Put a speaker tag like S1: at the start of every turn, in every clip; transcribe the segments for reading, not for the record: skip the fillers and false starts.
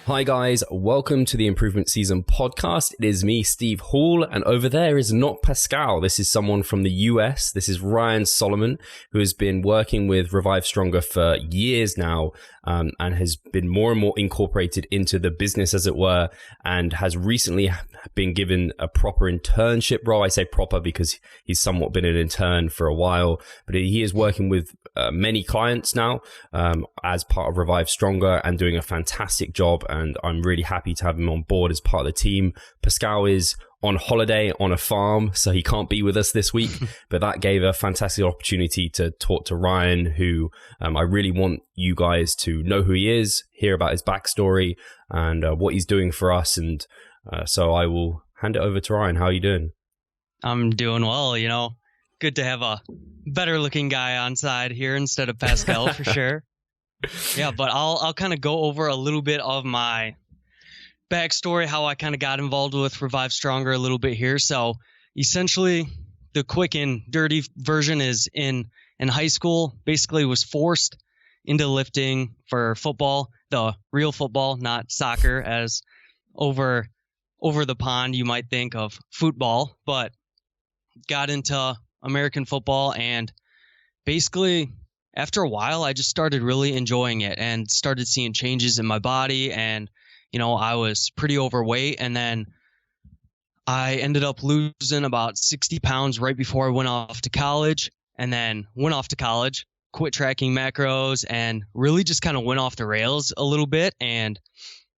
S1: Hi guys, welcome to the Improvement Season podcast. It is me, Steve Hall, and over there is not Pascal. This is someone from the US. This is Ryan Solomon, who has been working with Revive Stronger for years now, and has been more and more incorporated into the business, as it were, and has recently been given a proper internship role. I say proper because he's somewhat been an intern for a while, but he is working with many clients now as part of Revive Stronger and doing a fantastic job. And I'm really happy to have him on board as part of the team. Pascal is on holiday on a farm, so he can't be with us this week, but that gave a fantastic opportunity to talk to Ryan, who I really want you guys to know who he is, hear about his backstory and what he's doing for us. And so I will hand it over to Ryan. How are you doing?
S2: I'm doing well, good to have a better looking guy on side here instead of Pascal for sure. Yeah, but I'll kind of go over a little bit of my backstory, how I kind of got involved with Revive Stronger a little bit here. So essentially, the quick and dirty version is in high school, basically was forced into lifting for football, the real football, not soccer, as over the pond you might think of football, but got into American football, and basically after a while I just started really enjoying it and started seeing changes in my body. And I was pretty overweight, and then I ended up losing about 60 pounds right before I went off to college, and then went off to college, quit tracking macros, and really just kind of went off the rails a little bit. And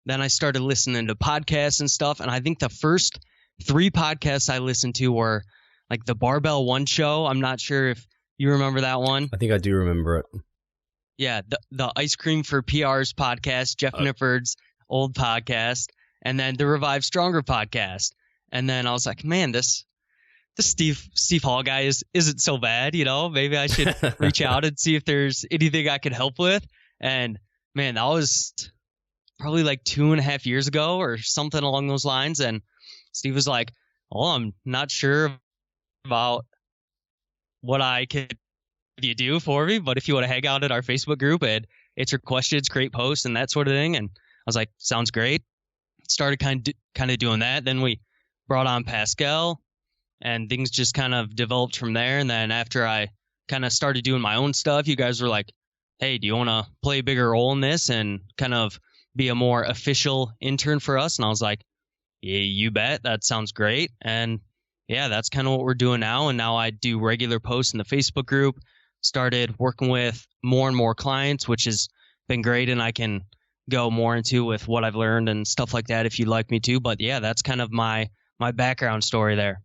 S2: then I started listening to podcasts and stuff, and I think the first 3 podcasts I listened to were like the Barbell One Show. I'm not sure if you remember that one.
S1: I think I do remember it.
S2: Yeah, the Ice Cream for PRs podcast, Jeff Nifford's old podcast, and then the Revive Stronger podcast. And then I was like, man, this Steve Hall guy isn't so bad, maybe I should reach out and see if there's anything I could help with. And man, that was probably like 2.5 years ago or something along those lines. And Steve was like, oh, I'm not sure about what I could do for me, but if you want to hang out at our Facebook group and answer questions, create posts and that sort of thing. And I was like, sounds great. Started kind of doing that. Then we brought on Pascal, and things just kind of developed from there. And then after I kind of started doing my own stuff, you guys were like, hey, do you want to play a bigger role in this and kind of be a more official intern for us? And I was like, yeah, you bet. That sounds great. And yeah, that's kind of what we're doing now. And now I do regular posts in the Facebook group, started working with more and more clients, which has been great. And I can go more into with what I've learned and stuff like that if you'd like me to. But yeah, that's kind of my background story there.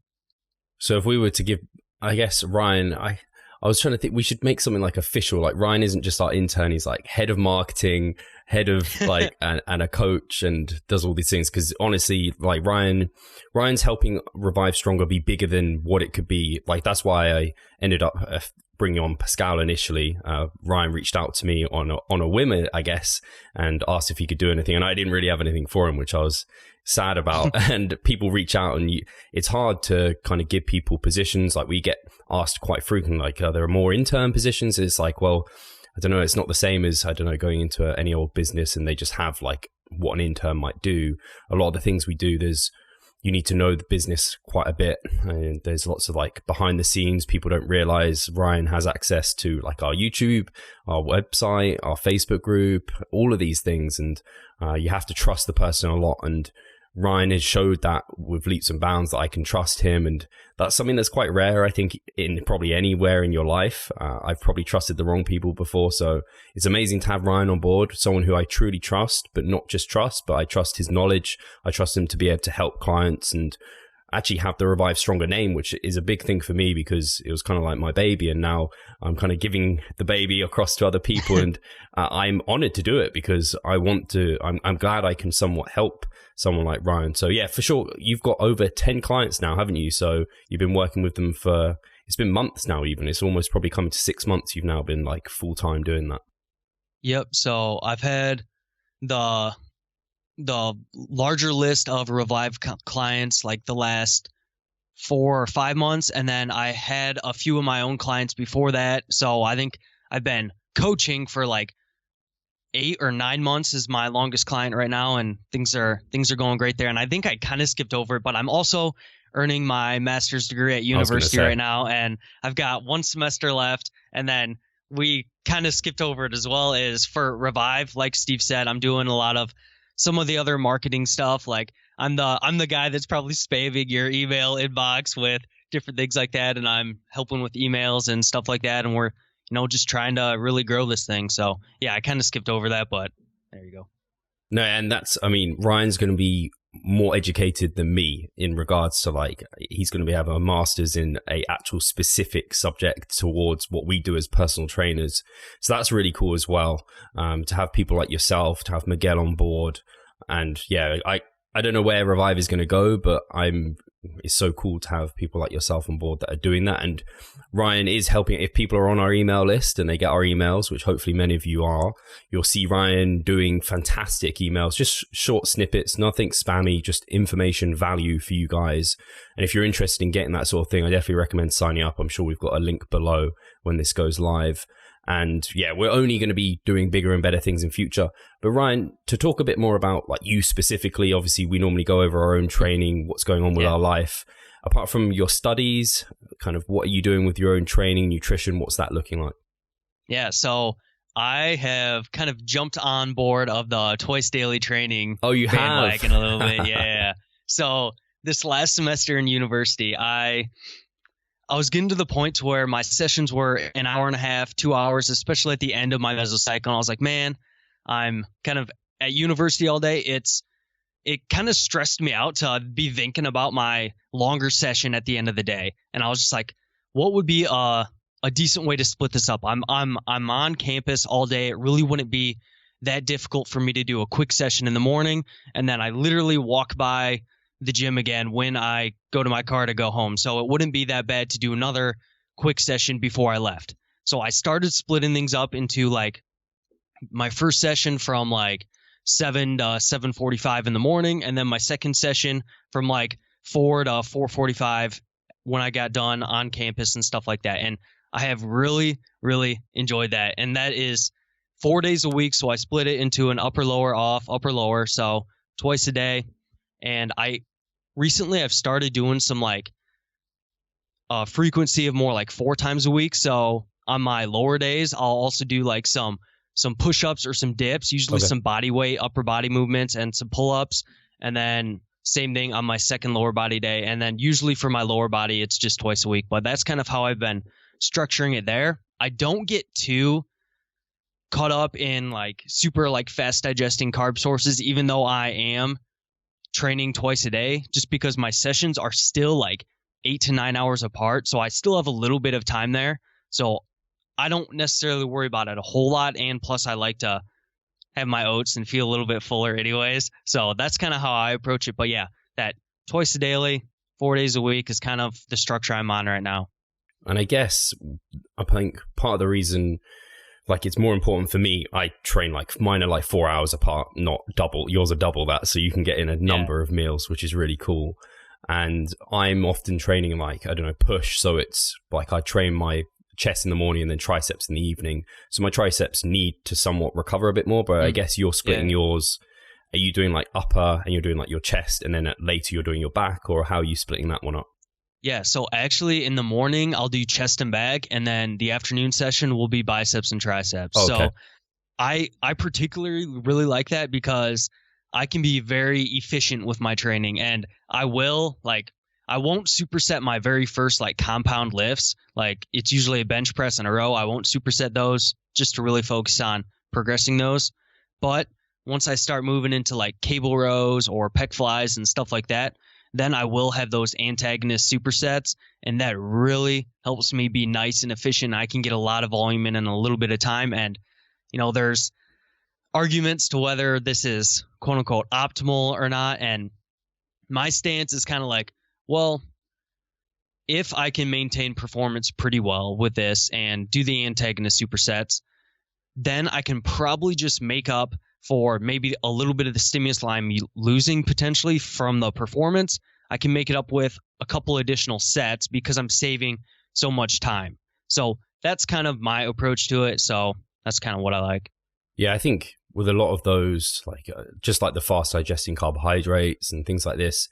S1: So if we were to give, I guess, Ryan, I was trying to think we should make something like official. Like Ryan isn't just our intern. He's like head of marketing, head of like, and a coach, and does all these things. Cause honestly, like Ryan's helping Revive Stronger be bigger than what it could be. Like, that's why I ended up bringing on Pascal initially. Ryan reached out to me on a whim, I guess, and asked if he could do anything. And I didn't really have anything for him, which I was sad about. And people reach out, and it's hard to kind of give people positions. Like, we get asked quite frequently, like, there are more intern positions. It's like, well, I don't know. It's not the same as, I don't know, going into any old business and they just have like what an intern might do. A lot of the things we do, you need to know the business quite a bit. And there's lots of like behind the scenes. People don't realize Ryan has access to like our YouTube, our website, our Facebook group, all of these things. And you have to trust the person a lot. And Ryan has showed that with leaps and bounds, that I can trust him. And that's something that's quite rare, I think, in probably anywhere in your life. I've probably trusted the wrong people before. So it's amazing to have Ryan on board, someone who I truly trust, but not just trust, but I trust his knowledge. I trust him to be able to help clients and actually have the Revive Stronger name, which is a big thing for me because it was kind of like my baby. And now I'm kind of giving the baby across to other people. And I'm honored to do it because I'm glad I can somewhat help someone like Ryan. So yeah, for sure. You've got over 10 clients now, haven't you? So you've been working with them it's been months now even. It's almost probably coming to 6 months. You've now been like full time doing that.
S2: Yep. So I've had the larger list of Revive clients like the last 4 or 5 months. And then I had a few of my own clients before that. So I think I've been coaching for like 8 or 9 months is my longest client right now, and things are going great there. And I think I kind of skipped over it, but I'm also earning my master's degree at university right now, and I've got 1 semester left. And then we kind of skipped over it as well, is for Revive. Like Steve said, I'm doing a lot of some of the other marketing stuff. Like I'm the guy that's probably spamming your email inbox with different things like that, and I'm helping with emails and stuff like that, and we're just trying to really grow this thing. So yeah, I kind of skipped over that, but there you go.
S1: No, and Ryan's going to be more educated than me in regards to, like, he's going to have a master's in a actual specific subject towards what we do as personal trainers. So that's really cool as well, to have people like yourself, to have Miguel on board. And yeah, I don't know where Revive is going to go, but it's so cool to have people like yourself on board that are doing that. And Ryan is helping. If people are on our email list and they get our emails, which hopefully many of you are, you'll see Ryan doing fantastic emails, just short snippets, nothing spammy, just information value for you guys. And if you're interested in getting that sort of thing, I definitely recommend signing up. I'm sure we've got a link below when this goes live. And yeah, we're only going to be doing bigger and better things in future. But Ryan, to talk a bit more about like you specifically, obviously we normally go over our own training, what's going on with our life. Apart from your studies, kind of what are you doing with your own training, nutrition? What's that looking like?
S2: Yeah, so I have kind of jumped on board of the twice daily training.
S1: Oh, you have?
S2: A little bit, yeah. So this last semester in university, I was getting to the point to where my sessions were an hour and a half, 2 hours, especially at the end of my mesocycle. And I was like, man, I'm kind of at university all day. It kind of stressed me out to be thinking about my longer session at the end of the day. And I was just like, what would be a decent way to split this up? I'm on campus all day. It really wouldn't be that difficult for me to do a quick session in the morning, and then I literally walk by the gym again when I go to my car to go home. So it wouldn't be that bad to do another quick session before I left. So I started splitting things up into like my first session from like 7 to 7:45 in the morning, and then my second session from like 4 to 4:45 when I got done on campus and stuff like that. And I have really, really enjoyed that. And that is 4 days a week. So I split it into an upper lower off, upper lower. So twice a day. And I've started doing some like frequency of more like 4 times a week. So on my lower days, I'll also do like some push-ups or some dips, usually some body weight, upper body movements, and some pull-ups. And then same thing on my second lower body day. And then usually for my lower body, it's just twice a week. But that's kind of how I've been structuring it there. I don't get too caught up in like super like fast digesting carb sources, even though I am training twice a day, just because my sessions are still like 8 to 9 hours apart. So I still have a little bit of time there. So I don't necessarily worry about it a whole lot. And plus I like to have my oats and feel a little bit fuller anyways. So that's kind of how I approach it. But yeah, that twice a daily, 4 days a week is kind of the structure I'm on right now.
S1: And I guess I think part of the reason, like, it's more important for me, I train like mine are like 4 hours apart, not double. Yours are double that, so you can get in a number of meals, which is really cool. And I'm often training like, I don't know, push. So it's like I train my chest in the morning and then triceps in the evening. So my triceps need to somewhat recover a bit more, but I guess you're splitting yours. Are you doing like upper and you're doing like your chest, and then later you're doing your back, or how are you splitting that one up?
S2: Yeah, so actually in the morning, I'll do chest and back, and then the afternoon session will be biceps and triceps.
S1: Okay.
S2: So I particularly really like that because I can be very efficient with my training, and I won't superset my very first like compound lifts. Like it's usually a bench press and a row. I won't superset those just to really focus on progressing those. But once I start moving into like cable rows or pec flies and stuff like that, then I will have those antagonist supersets, and that really helps me be nice and efficient. I can get a lot of volume in a little bit of time. And, there's arguments to whether this is quote unquote optimal or not. And my stance is kind of like, well, if I can maintain performance pretty well with this and do the antagonist supersets, then I can probably just make up for maybe a little bit of the stimulus I'm losing potentially from the performance. I can make it up with a couple additional sets because I'm saving so much time. So that's kind of my approach to it. So that's kind of what I like.
S1: Yeah, I think with a lot of those, like just like the fast digesting carbohydrates and things like this,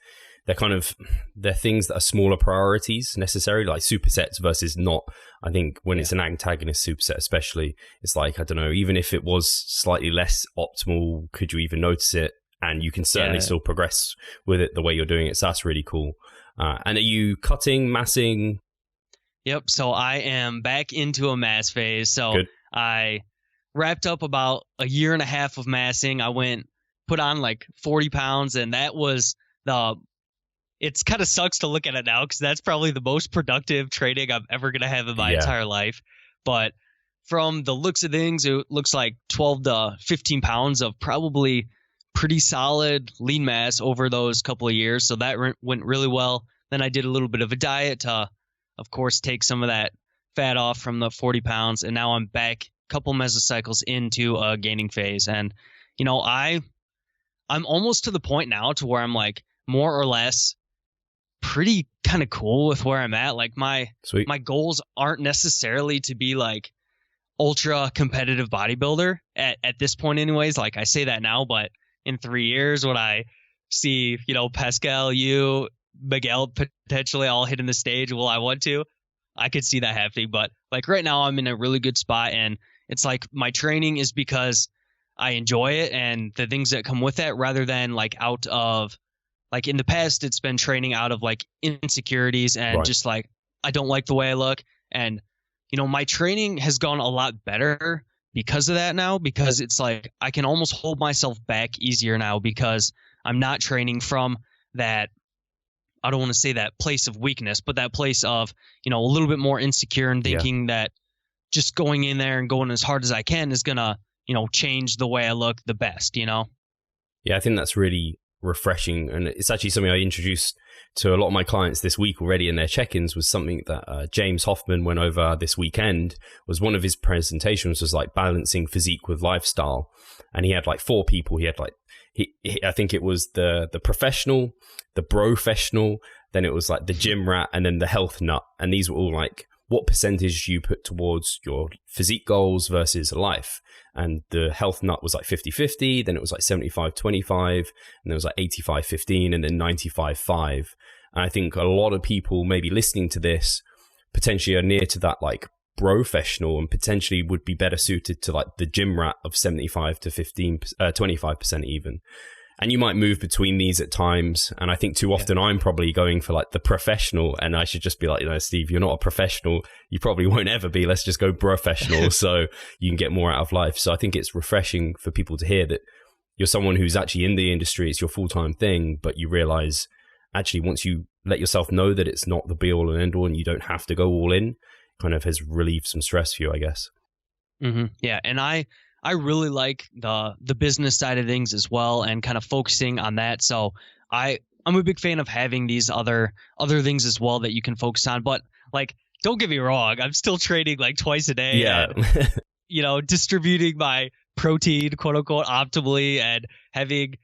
S1: they're things that are smaller priorities necessarily, like supersets versus not. I think when it's an antagonist superset especially, it's like, I don't know, even if it was slightly less optimal, could you even notice it? And you can certainly still progress with it the way you're doing it. So that's really cool. And are you cutting, massing?
S2: Yep. So I am back into a mass phase. So
S1: Good.
S2: I wrapped up about a year and a half of massing. I put on like 40 pounds, and that was it's kind of sucks to look at it now because that's probably the most productive training I'm ever going to have in my entire life. But from the looks of things, it looks like 12 to 15 pounds of probably pretty solid lean mass over those couple of years. So that went really well. Then I did a little bit of a diet to, of course, take some of that fat off from the 40 pounds. And now I'm back a couple mesocycles into a gaining phase. And, you know, I'm almost to the point now to where I'm like more or less pretty kind of cool with where I'm at. Like my goals aren't necessarily to be like ultra competitive bodybuilder at this point anyways. Like I say that now, but in 3 years when I see, you know, Pascal, you, Miguel potentially all hitting the stage, will I want to? I could see that happening. But like right now I'm in a really good spot, and it's like my training is because I enjoy it and the things that come with that, rather than like out of, like in the past, it's been training out of like insecurities and just like, I don't like the way I look. And, you know, my training has gone a lot better because of that now, because it's like I can almost hold myself back easier now because I'm not training from that, I don't want to say that place of weakness, but that place of, you know, a little bit more insecure and thinking that just going in there and going as hard as I can is going to, you know, change the way I look the best, you know?
S1: Yeah, I think that's really refreshing. And it's actually something I introduced to a lot of my clients this week already in their check-ins, was something that James Hoffman went over this weekend. Was one of his presentations was like balancing physique with lifestyle. And he had like 4 people. He had like, I think it was the professional, the brofessional, then it was like the gym rat, and then the health nut. And these were all like, what percentage do you put towards your physique goals versus life? And the health nut was like 50-50, then it was like 75-25, and then it was like 85-15, and then 95-5. And I think a lot of people maybe listening to this potentially are near to that like professional, and potentially would be better suited to like the gym rat of 75 to 25% even. And you might move between these at times. And I think too often I'm probably going for like the professional, and I should just be like, you know, Steve, you're not a professional. You probably won't ever be. Let's just go professional so you can get more out of life. So I think it's refreshing for people to hear that you're someone who's actually in the industry. It's your full-time thing, but you realize actually once you let yourself know that it's not the be all and end all and you don't have to go all in, kind of has relieved some stress for you, I guess.
S2: Mm-hmm. Yeah. And I really like the business side of things as well, and kind of focusing on that. So I'm a big fan of having these other things as well that you can focus on. But like, don't get me wrong, I'm still training like twice a day.
S1: Yeah.
S2: And, you know, distributing my protein, quote unquote, optimally, and having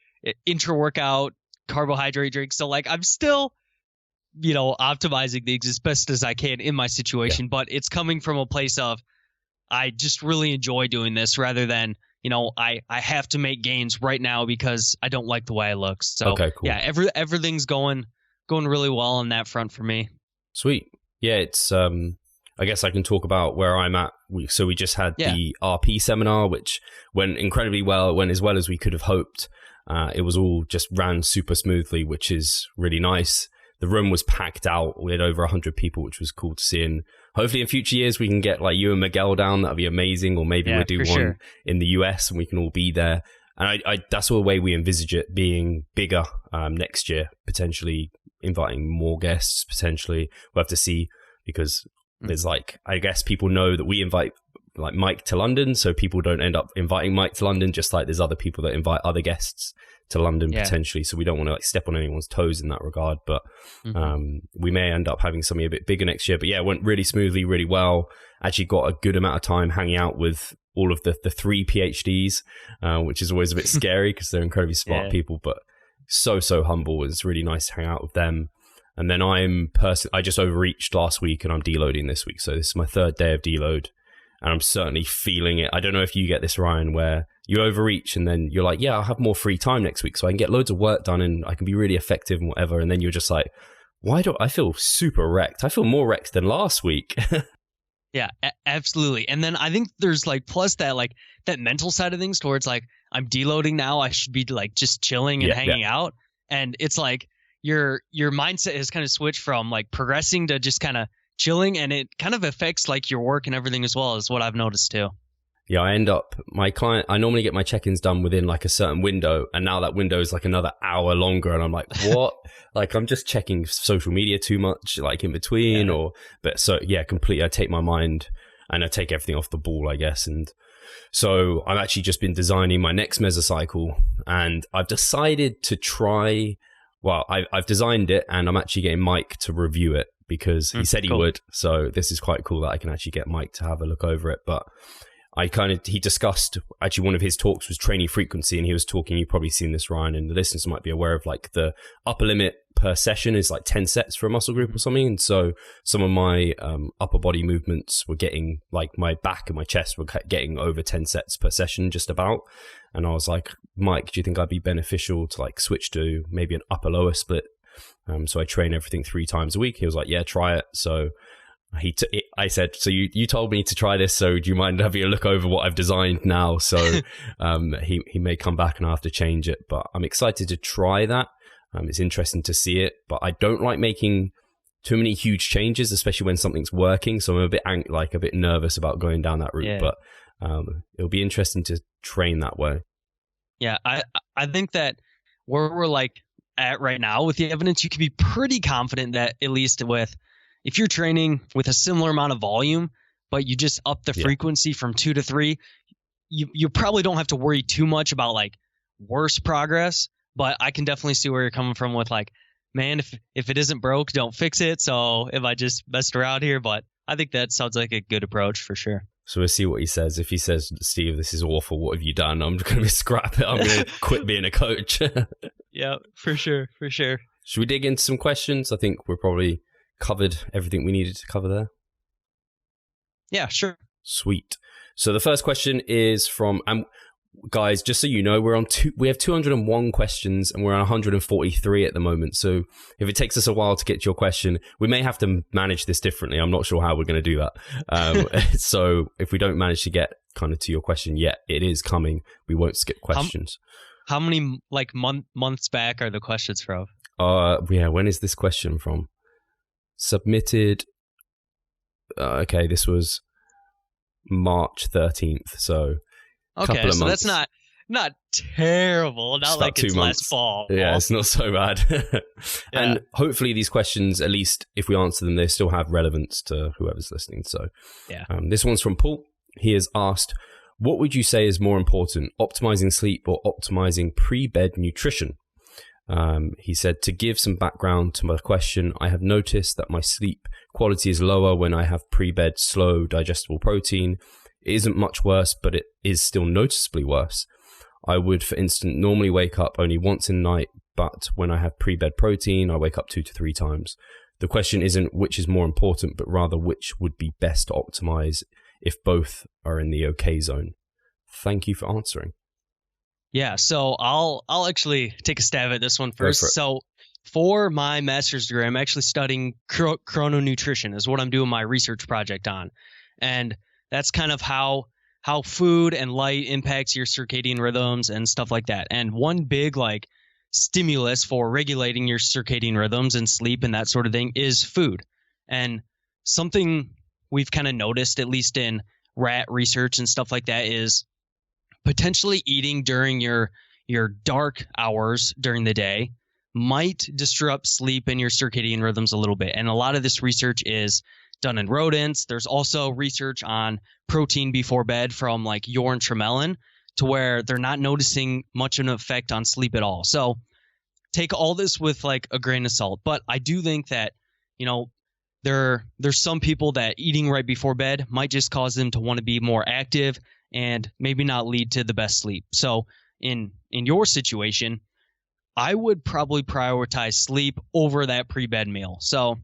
S2: intra-workout carbohydrate drinks. So like, I'm still, you know, optimizing things as best as I can in my situation, but it's coming from a place of, I just really enjoy doing this, rather than, you know, I have to make gains right now because I don't like the way I look. So
S1: okay, cool.
S2: Yeah, everything's going really well on that front for me.
S1: Sweet. Yeah, it's I guess I can talk about where I'm at. So we just had the RP seminar, which went incredibly well. It went as well as we could have hoped. It was all just ran super smoothly, which is really nice. The room was packed out. We had over 100 people, which was cool to see. And hopefully in future years, we can get like you and Miguel down. That'd be amazing. Or maybe we'll do one in the US and we can all be there. And I that's the way we envisage it being bigger next year, potentially inviting more guests, potentially. We'll have to see, because there's like, I guess people know that we invite like Mike to London. So people don't end up inviting Mike to London, just like there's other people that invite other guests to London potentially. So we don't want to like step on anyone's toes in that regard, but we may end up having something a bit bigger next year. But yeah, it went really smoothly, really well. Actually got a good amount of time hanging out with all of the 3 PhDs, which is always a bit scary because they're incredibly smart people, but so humble. It's really nice to hang out with them. And then I just overreached last week and I'm deloading this week. So this is my 3rd day of deload and I'm certainly feeling it. I don't know if you get this, Ryan, where you overreach, and then you're like, yeah, I'll have more free time next week so I can get loads of work done and I can be really effective and whatever. And then you're just like, why do I feel super wrecked? I feel more wrecked than last week.
S2: Yeah, absolutely. And then I think there's like plus that like that mental side of things towards like I'm deloading now. I should be like just chilling and hanging out. And it's like your mindset has kind of switched from like progressing to just kind of chilling, and it kind of affects like your work and everything as well, is what I've noticed too.
S1: Yeah, I normally get my check-ins done within like a certain window, and now that window is like another hour longer, and I'm like, what? Like, I'm just checking social media too much, like in between, completely. I take my mind and I take everything off the ball, I guess. And so I've actually just been designing my next mesocycle, and I've decided to try. Well, I've designed it, and I'm actually getting Mike to review it because he said he would. So this is quite cool that I can actually get Mike to have a look over it, but. He discussed, actually one of his talks was training frequency, and he was talking, you've probably seen this, Ryan, and the listeners might be aware of like the upper limit per session is like 10 sets for a muscle group or something. And so some of my upper body movements were getting, like my back and my chest were getting over 10 sets per session just about. And I was like, Mike, do you think I'd be beneficial to like switch to maybe an upper lower split? So I train everything 3 times a week. He was like, yeah, try it. So I said, so you told me to try this, so do you mind having a look over what I've designed now? So he may come back and I have to change it, but I'm excited to try that. It's interesting to see it, but I don't like making too many huge changes, especially when something's working. So I'm a bit nervous about going down that route, but it'll be interesting to train that way.
S2: Yeah, I think that where we're like at right now with the evidence, you can be pretty confident that at least if you're training with a similar amount of volume, but you just up the frequency from 2 to 3, you probably don't have to worry too much about like worse progress. But I can definitely see where you're coming from with like, man, if it isn't broke, don't fix it. So if I just messed around here, but I think that sounds like a good approach for sure.
S1: So we'll see what he says. If he says, Steve, this is awful, what have you done? I'm going to scrap it. I'm going to quit being a coach.
S2: Yeah, for sure.
S1: Should we dig into some questions? I think we're probably covered everything we needed to cover there.
S2: Yeah, sure.
S1: Sweet. So the first question is from, guys, just so you know, we have 201 questions and we're on 143 at the moment. So if it takes us a while to get to your question, we may have to manage this differently. I'm not sure how we're going to do that. So if we don't manage to get kind of to your question yet, it is coming. We won't skip questions.
S2: How many like months back are the questions from?
S1: When is this question from? Submitted. Okay, this was March 13th. So
S2: okay, so months. That's not terrible. Not like it's last fall.
S1: Yeah, it's not so bad. And hopefully these questions, at least if we answer them, they still have relevance to whoever's listening. So this one's from Paul. He has asked, what would you say is more important, optimizing sleep or optimizing pre-bed nutrition? He said, to give some background to my question, I have noticed that my sleep quality is lower when I have pre-bed slow digestible protein. It isn't much worse, but it is still noticeably worse. I would, for instance, normally wake up only once in the night, but when I have pre-bed protein, I wake up 2 to 3 times. The question isn't which is more important, but rather which would be best to optimize if both are in the okay zone. Thank you for answering.
S2: Yeah, so I'll actually take a stab at this one first. So for my master's degree, I'm actually studying chrononutrition is what I'm doing my research project on. And that's kind of how food and light impacts your circadian rhythms and stuff like that. And one big like stimulus for regulating your circadian rhythms and sleep and that sort of thing is food. And something we've kind of noticed, at least in rat research and stuff like that, is potentially eating during your dark hours during the day might disrupt sleep and your circadian rhythms a little bit. And a lot of this research is done in rodents. There's also research on protein before bed from like Jorn Tremelin, to where they're not noticing much of an effect on sleep at all. So take all this with like a grain of salt. But I do think that, there's some people that eating right before bed might just cause them to want to be more active and maybe not lead to the best sleep. So in your situation, I would probably prioritize sleep over that pre-bed meal. So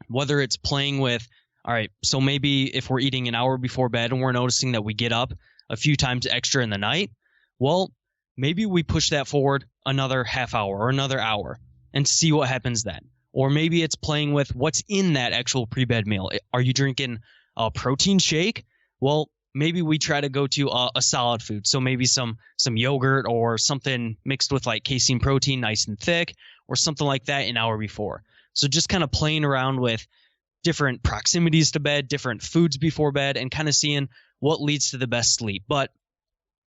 S2: whether it's playing with, all right, so maybe if we're eating an hour before bed and we're noticing that we get up a few times extra in the night, Well, maybe we push that forward another half hour or another hour and see what happens then. Or maybe it's playing with what's in that actual pre-bed meal. Are you drinking a protein shake? Well, maybe we try to go to a solid food. So maybe some yogurt or something mixed with like casein protein, nice and thick, or something like that an hour before. So just kind of playing around with different proximities to bed, different foods before bed, and kind of seeing what leads to the best sleep. But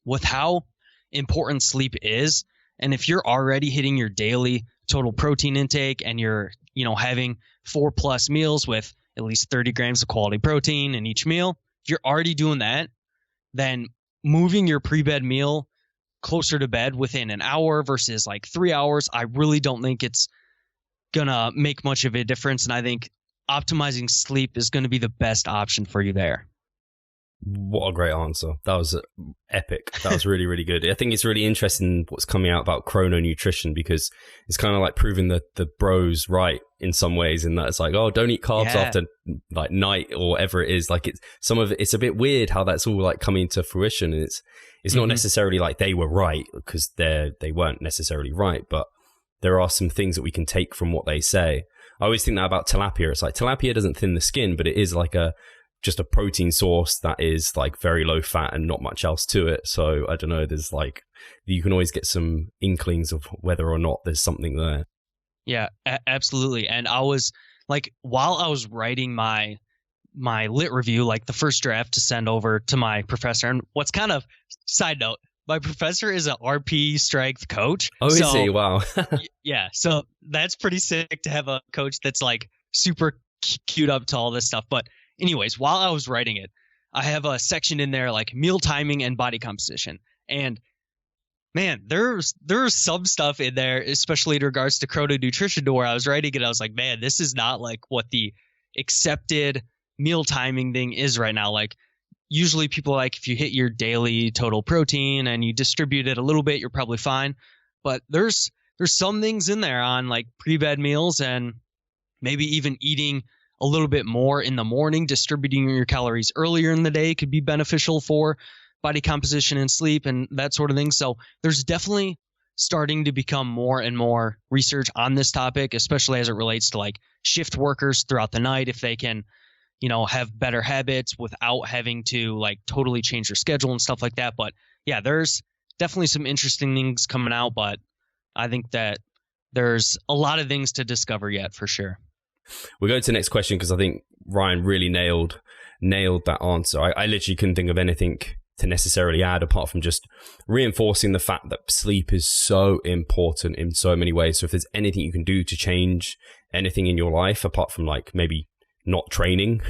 S2: with how important sleep is, and if you're already hitting your daily total protein intake and you're, having 4+ meals with at least 30 grams of quality protein in each meal, if you're already doing that, then moving your pre-bed meal closer to bed within an hour versus like 3 hours, I really don't think it's gonna make much of a difference. And I think optimizing sleep is going to be the best option for you there.
S1: What a great answer. That was epic. That was really, really good. I think it's really interesting what's coming out about chrononutrition, because it's kind of like proving the bros right in some ways, in that it's like, oh, don't eat carbs after like night or whatever it is. Like it's a bit weird how that's all like coming to fruition. And it's not necessarily like they were right, because they weren't necessarily right, but there are some things that we can take from what they say. I always think that about tilapia. It's like tilapia doesn't thin the skin, but it is like just a protein source that is like very low fat and not much else to it. So I don't know, there's like, you can always get some inklings of whether or not there's something there.
S2: Yeah, absolutely. And I was like, while I was writing my lit review, like the first draft to send over to my professor, and what's kind of side note, my professor is an RP strength coach.
S1: Oh, is he? Wow.
S2: Yeah. So that's pretty sick to have a coach that's like super queued up to all this stuff. But anyways, while I was writing it, I have a section in there like meal timing and body composition. And man, there's some stuff in there, especially in regards to chrononutrition, to where I was writing it, I was like, man, this is not like what the accepted meal timing thing is right now. Like, usually people like, if you hit your daily total protein and you distribute it a little bit, you're probably fine. But there's some things in there on like pre-bed meals, and maybe even eating a little bit more in the morning, distributing your calories earlier in the day could be beneficial for body composition and sleep and that sort of thing. So there's definitely starting to become more and more research on this topic, especially as it relates to like shift workers throughout the night, if they can, have better habits without having to like totally change their schedule and stuff like that. But yeah, there's definitely some interesting things coming out, but I think that there's a lot of things to discover yet, for sure.
S1: We'll go to the next question, because I think Ryan really nailed that answer. I literally couldn't think of anything to necessarily add, apart from just reinforcing the fact that sleep is so important in so many ways. So if there's anything you can do to change anything in your life, apart from like maybe not training,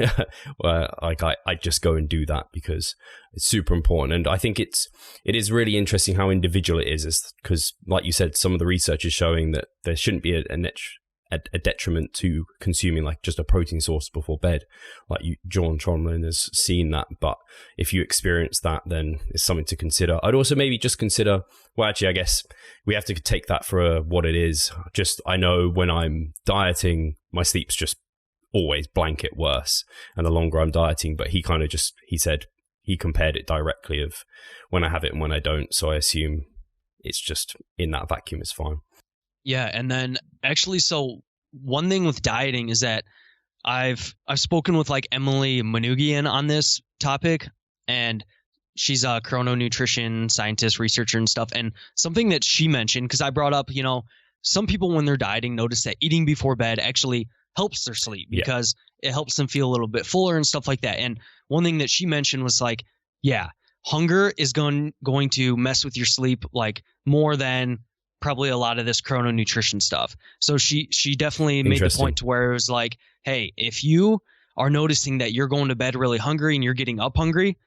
S1: like I just go and do that, because it's super important. And I think it is really interesting how individual it is, because like you said, some of the research is showing that there shouldn't be a detriment to consuming like just a protein source before bed. Like John Tromlin has seen that, but if you experience that, then it's something to consider. I'd also maybe just consider, well, actually, I guess we have to take that for what it is. Just, I know when I'm dieting, my sleep's just always blanket worse, and the longer I'm dieting. But he said he compared it directly of when I have it and when I don't. So I assume it's just in that vacuum is fine.
S2: Yeah, and then actually, so one thing with dieting is that I've spoken with like Emily Manugian on this topic, and she's a chrononutrition scientist, researcher and stuff. And something that she mentioned, because I brought up, some people when they're dieting notice that eating before bed actually helps their sleep, because it helps them feel a little bit fuller and stuff like that. And one thing that she mentioned was like, yeah, hunger is going to mess with your sleep like more than probably a lot of this chrononutrition stuff. So she definitely made the point to where it was like, hey, if you are noticing that you're going to bed really hungry and you're getting up hungry,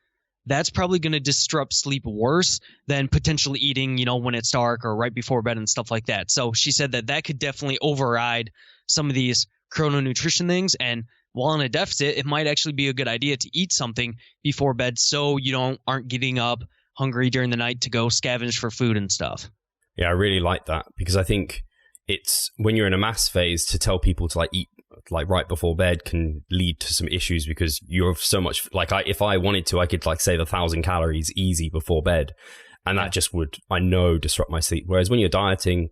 S2: that's probably going to disrupt sleep worse than potentially eating, when it's dark or right before bed and stuff like that. So she said that could definitely override some of these chrononutrition things. And while in a deficit, it might actually be a good idea to eat something before bed, so you aren't getting up hungry during the night to go scavenge for food and stuff.
S1: Yeah, I really like that, because I think it's when you're in a mass phase, to tell people to like eat like right before bed can lead to some issues, because you're so much like if I wanted to, I could like save 1,000 calories easy before bed. And that just would, I know, disrupt my sleep. Whereas when you're dieting,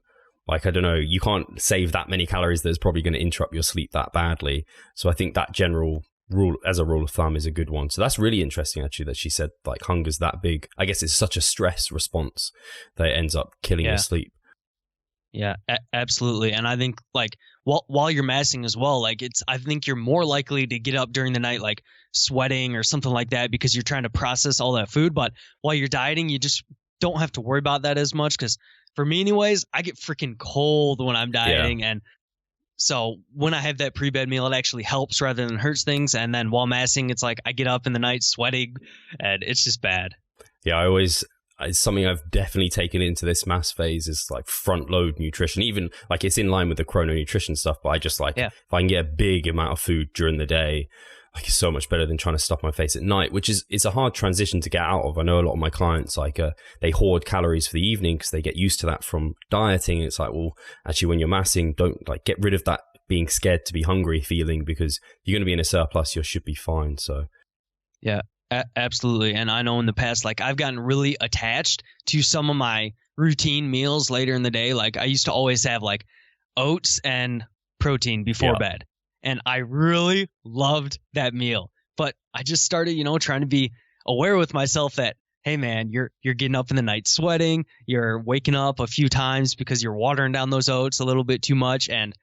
S1: like, I don't know, you can't save that many calories that's probably going to interrupt your sleep that badly. So I think that general rule, as a rule of thumb, is a good one. So that's really interesting, actually, that she said like hunger's that big. I guess it's such a stress response that it ends up killing your sleep.
S2: Yeah, absolutely. And I think like while you're massing as well, like I think you're more likely to get up during the night like sweating or something like that because you're trying to process all that food. But while you're dieting, you just don't have to worry about that as much, because for me anyways, I get freaking cold when I'm dieting. And so when I have that pre-bed meal, it actually helps rather than hurts things. And then while massing, it's like I get up in the night sweating and it's just bad. Yeah,
S1: it's something I've definitely taken into this mass phase is like front load nutrition. Even like it's in line with the chrono nutrition stuff, but I just like, if I can get a big amount of food during the day, like it's so much better than trying to stuff my face at night, which is, it's a hard transition to get out of. I know a lot of my clients, like they hoard calories for the evening because they get used to that from dieting. It's like, well, actually when you're massing, don't like get rid of that being scared to be hungry feeling, because you're going to be in a surplus. You should be fine. So
S2: yeah. Absolutely. And I know in the past, like I've gotten really attached to some of my routine meals later in the day. Like I used to always have like oats and protein before bed. And I really loved that meal. But I just started, trying to be aware with myself that, hey man, you're getting up in the night sweating. You're waking up a few times because you're watering down those oats a little bit too much. And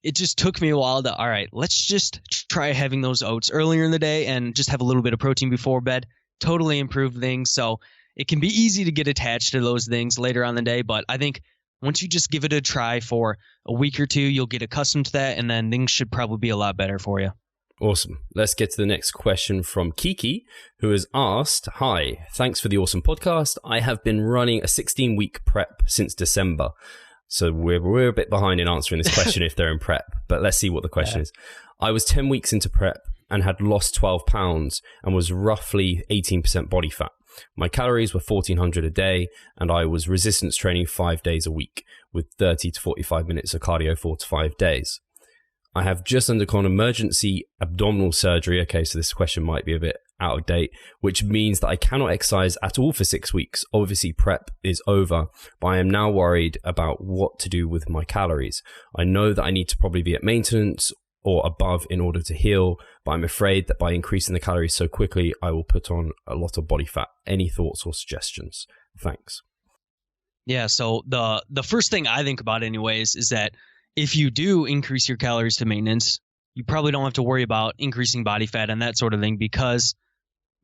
S2: it just took me a while to, all right, let's just try having those oats earlier in the day and just have a little bit of protein before bed. Totally improved things. So it can be easy to get attached to those things later on in the day. But I think once you just give it a try for a week or two, you'll get accustomed to that. And then things should probably be a lot better for you.
S1: Awesome. Let's get to the next question from Kiki, who has asked, hi, thanks for the awesome podcast. I have been running a 16-week prep since December. So we're a bit behind in answering this question if they're in prep, but let's see what the question is. I was 10 weeks into prep and had lost 12 pounds and was roughly 18% body fat. My calories were 1,400 a day and I was resistance training 5 days a week with 30 to 45 minutes of cardio 4 to 5 days. I have just undergone emergency abdominal surgery. Okay, so this question might be a bit out of date, which means that I cannot exercise at all for 6 weeks. Obviously, prep is over, but I am now worried about what to do with my calories. I know that I need to probably be at maintenance or above in order to heal, but I'm afraid that by increasing the calories so quickly, I will put on a lot of body fat. Any thoughts or suggestions? Thanks.
S2: Yeah, so the first thing I think about anyways is that if you do increase your calories to maintenance, you probably don't have to worry about increasing body fat and that sort of thing, because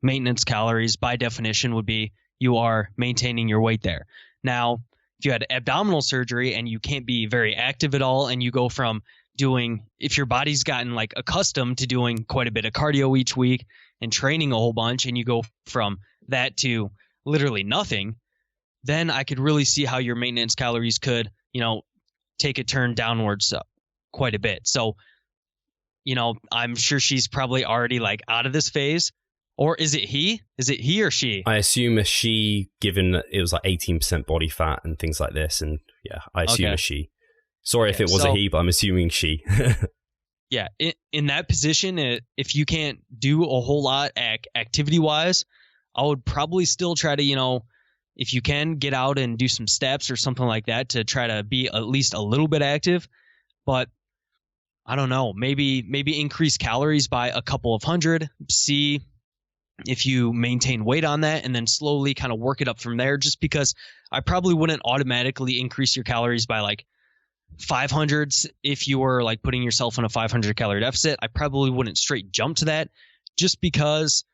S2: maintenance calories by definition would be you are maintaining your weight there. Now, if you had abdominal surgery and you can't be very active at all, and you go from doing, if your body's gotten like accustomed to doing quite a bit of cardio each week and training a whole bunch, and you go from that to literally nothing, then I could really see how your maintenance calories could, take a turn downwards quite a bit. So, I'm sure she's probably already like out of this phase. Or is it he? Is it he or she?
S1: I assume a she, given that it was like 18% body fat and things like this. And yeah, I assume a she. Sorry if it was a he, but I'm assuming she.
S2: Yeah, in that position, if you can't do a whole lot activity-wise, I would probably still try to, if you can, get out and do some steps or something like that to try to be at least a little bit active. But I don't know, maybe increase calories by a couple of hundred, see if you maintain weight on that, and then slowly kind of work it up from there, just because I probably wouldn't automatically increase your calories by like 500 if you were like putting yourself in a 500 calorie deficit. I probably wouldn't straight jump to that, just because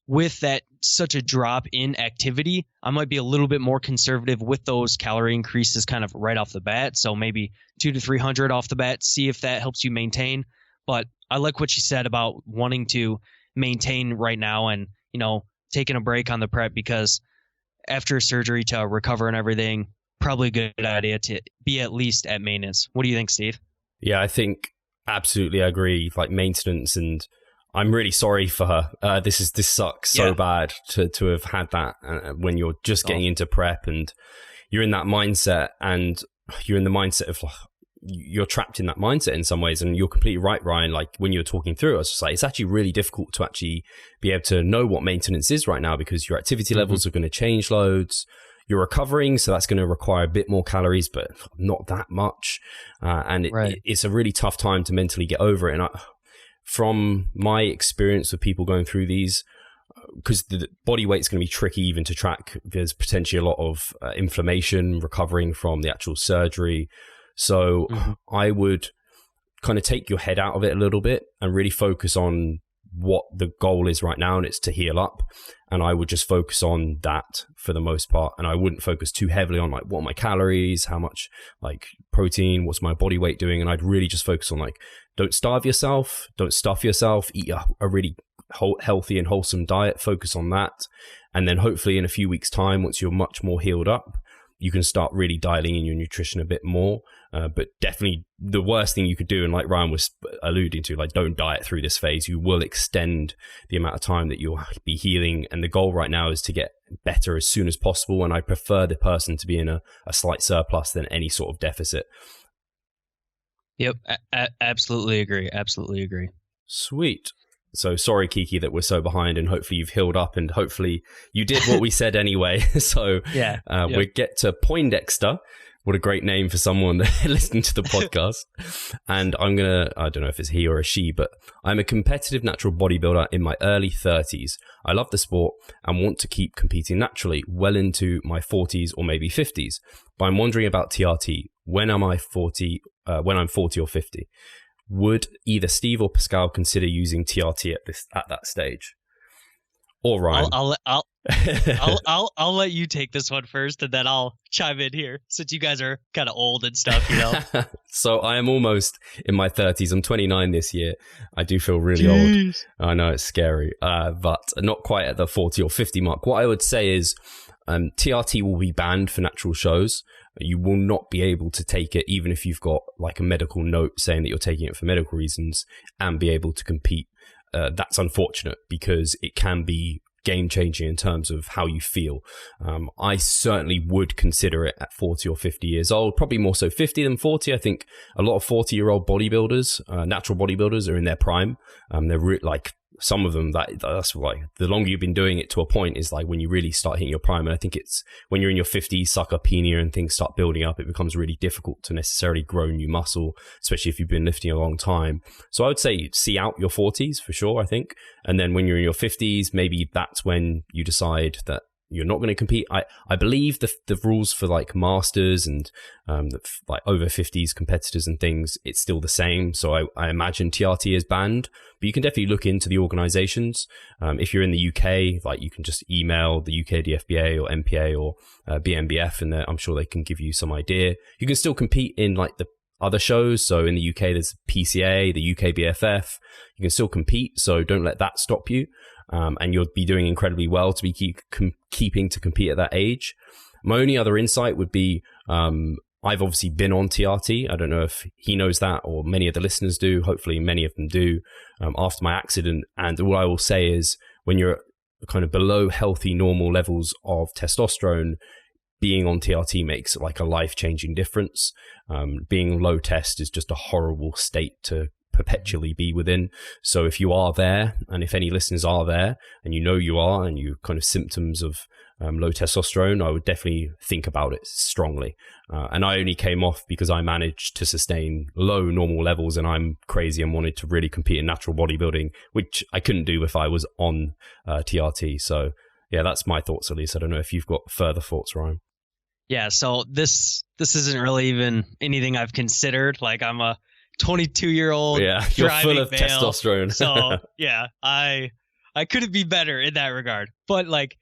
S2: with that such a drop in activity, I might be a little bit more conservative with those calorie increases kind of right off the bat. So maybe 200 to 300 off the bat, see if that helps you maintain. But I like what she said about wanting to maintain right now and, taking a break on the prep, because after surgery to recover and everything, probably a good idea to be at least at maintenance. What do you think, Steve?
S1: Yeah, I think absolutely I agree. Like maintenance, and I'm really sorry for her. This sucks so bad to have had that when you're just getting into prep and you're in that mindset, and you're in the mindset of you're trapped in that mindset in some ways. And you're completely right, Ryan. Like when you were talking through it, I was just like, it's actually really difficult to actually be able to know what maintenance is right now, because your activity levels are going to change loads. You're recovering, so that's going to require a bit more calories, but not that much. And it's a really tough time to mentally get over it. And from my experience with people going through these, because the body weight's going to be tricky even to track. There's potentially a lot of inflammation recovering from the actual surgery. So I would kind of take your head out of it a little bit and really focus on what the goal is right now, and it's to heal up. And I would just focus on that for the most part. And I wouldn't focus too heavily on like what are my calories, how much like protein, what's my body weight doing. And I'd really just focus on like, don't starve yourself, don't stuff yourself, eat a really healthy and wholesome diet, focus on that. And then hopefully in a few weeks time, once you're much more healed up, you can start really dialing in your nutrition a bit more. But definitely the worst thing you could do, and like Ryan was alluding to, like don't diet through this phase. You will extend the amount of time that you'll be healing. And the goal right now is to get better as soon as possible. And I prefer the person to be in a slight surplus than any sort of deficit.
S2: Yep. Absolutely agree. Absolutely agree.
S1: Sweet. So sorry, Kiki, that we're so behind, and hopefully you've healed up, and hopefully you did what we said anyway. So we get to Poindexter. What a great name for someone listening to the podcast. And I don't know if it's he or a she, but I'm a competitive natural bodybuilder in my early 30s. I love the sport and want to keep competing naturally well into my 40s or maybe 50s. But I'm wondering about TRT. When I'm 40 or 50? Would either Steve or Pascal consider using TRT at that stage? Or Ryan?
S2: I'll let you take this one first, and then I'll chime in here, since you guys are kind of old and stuff, you know.
S1: So I am almost in my 30s. I'm 29 this year. I do feel really old. I know it's scary, but not quite at the 40 or 50 mark. What I would say is TRT will be banned for natural shows. You will not be able to take it, even if you've got like a medical note saying that you're taking it for medical reasons, and be able to compete. That's unfortunate, because it can be game changing in terms of how you feel. I certainly would consider it at 40 or 50 years old, probably more so 50 than 40. I think a lot of 40-year-old bodybuilders, natural bodybuilders, are in their prime. They're like some of them, that's like the longer you've been doing it to a point is like when you really start hitting your prime. And I think it's when you're in your 50s, sarcopenia and things start building up, it becomes really difficult to necessarily grow new muscle, especially if you've been lifting a long time. So I would say see out your 40s for sure, I think. And then when you're in your 50s, maybe that's when you decide that you're not going to compete. I believe the rules for like masters and like over 50s competitors and things, it's still the same. So I imagine TRT is banned, but you can definitely look into the organizations. If you're in the UK, like you can just email the UK DFBA or MPA or BMBF, and I'm sure they can give you some idea. You can still compete in like the other shows. So in the UK, there's PCA, the UK BFF. You can still compete, so don't let that stop you. And you'll be doing incredibly well to be keeping to compete at that age. My only other insight would be, I've obviously been on TRT. I don't know if he knows that or many of the listeners do. Hopefully many of them do, after my accident. And all I will say is when you're kind of below healthy, normal levels of testosterone, being on TRT makes like a life-changing difference. Being low test is just a horrible state to perpetually be within. So if you are there, and if any listeners are there, and you know you are, and you kind of symptoms of low testosterone, I would definitely think about it strongly. And I only came off because I managed to sustain low normal levels, and I'm crazy and wanted to really compete in natural bodybuilding, which I couldn't do if I was on TRT. So yeah, that's my thoughts at least. I don't know if you've got further thoughts, Ryan.
S2: Yeah, so this isn't really even anything I've considered. Like I'm a 22-year-old.
S1: Yeah, you're full of testosterone.
S2: So yeah, I couldn't be better in that regard. But like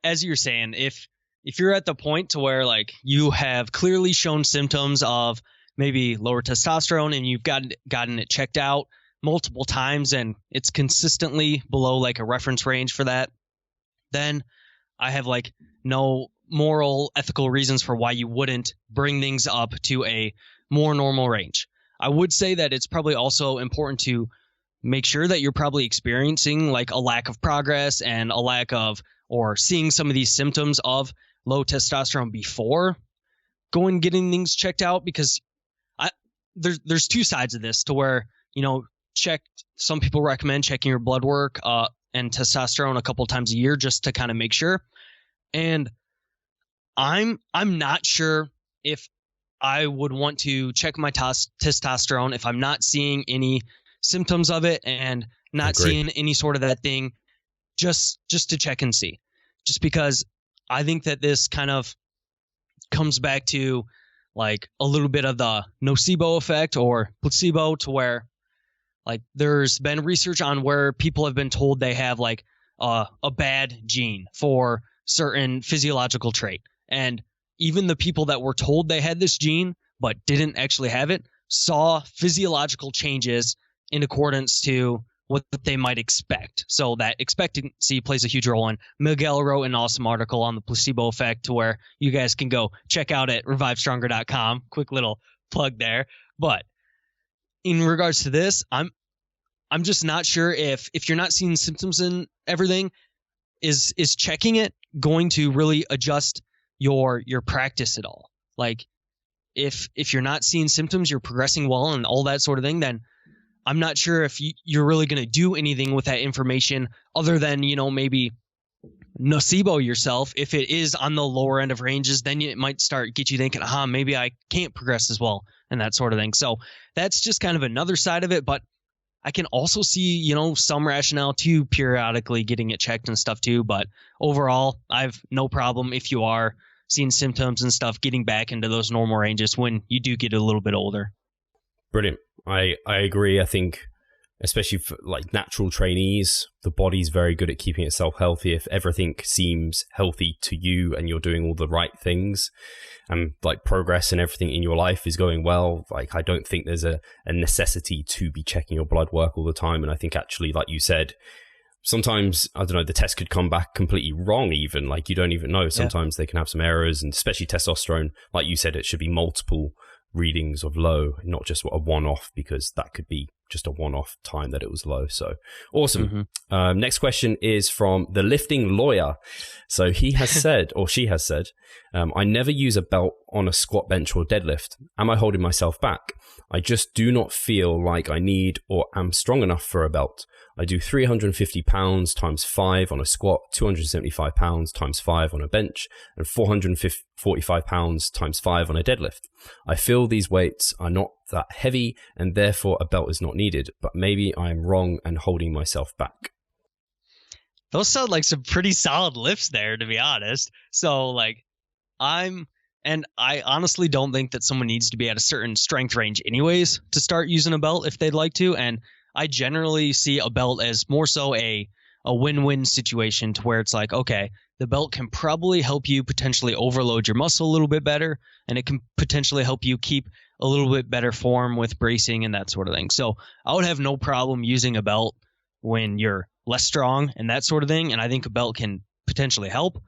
S2: as you're saying, if you're at the point to where like you have clearly shown symptoms of maybe lower testosterone and you've gotten it checked out multiple times and it's consistently below like a reference range for that, then I have like no moral, ethical reasons for why you wouldn't bring things up to a more normal range. I would say that it's probably also important to make sure that you're probably experiencing like a lack of progress and a lack of, or seeing some of these symptoms of low testosterone before getting things checked out, because there's two sides of this to where, some people recommend checking your blood work and testosterone a couple times a year just to kind of make sure. And I'm not sure if I would want to check my testosterone if I'm not seeing any symptoms of it and not seeing any sort of that thing, just to check and see. Just because I think that this kind of comes back to like a little bit of the nocebo effect or placebo, to where like there's been research on where people have been told they have like a bad gene for certain physiological trait. And even the people that were told they had this gene but didn't actually have it saw physiological changes in accordance to what they might expect. So that expectancy plays a huge role. And Miguel wrote an awesome article on the placebo effect, to where you guys can go check out at revivestronger.com. Quick little plug there. But in regards to this, I'm just not sure if you're not seeing symptoms and everything, is checking it going to really adjust your practice at all? Like if you're not seeing symptoms, you're progressing well and all that sort of thing, then I'm not sure if you're really going to do anything with that information other than, maybe nocebo yourself. If it is on the lower end of ranges, then it might get you thinking, maybe I can't progress as well and that sort of thing. So that's just kind of another side of it. But I can also see, some rationale to periodically getting it checked and stuff too. But overall, I've no problem if you are seeing symptoms and stuff getting back into those normal ranges when you do get a little bit older.
S1: Brilliant. I agree. I think, especially for like natural trainees, the body's very good at keeping itself healthy. If everything seems healthy to you and you're doing all the right things, and like progress and everything in your life is going well, like I don't think there's a necessity to be checking your blood work all the time. And I think actually, like you said, sometimes, I don't know, the test could come back completely wrong even. Like you don't even know. Sometimes they can have some errors, and especially testosterone, like you said, it should be multiple readings of low, not just a one-off, because that could be just a one-off time that it was low. So awesome. Mm-hmm. Next question is from the lifting lawyer. So he has said, or she has said, I never use a belt on a squat, bench, or deadlift. Am I holding myself back? I just do not feel like I need or am strong enough for a belt. I do 350 pounds times 5 on a squat, 275 pounds times 5 on a bench, and 445 pounds times 5 on a deadlift. I feel these weights are not that heavy and therefore a belt is not needed, but maybe I am wrong and holding myself back.
S2: Those sound like some pretty solid lifts there, to be honest. So I honestly don't think that someone needs to be at a certain strength range anyways to start using a belt if they'd like to. And I generally see a belt as more so a win-win situation, to where it's like, okay, the belt can probably help you potentially overload your muscle a little bit better, and it can potentially help you keep a little bit better form with bracing and that sort of thing. So I would have no problem using a belt when you're less strong and that sort of thing. And I think a belt can potentially help.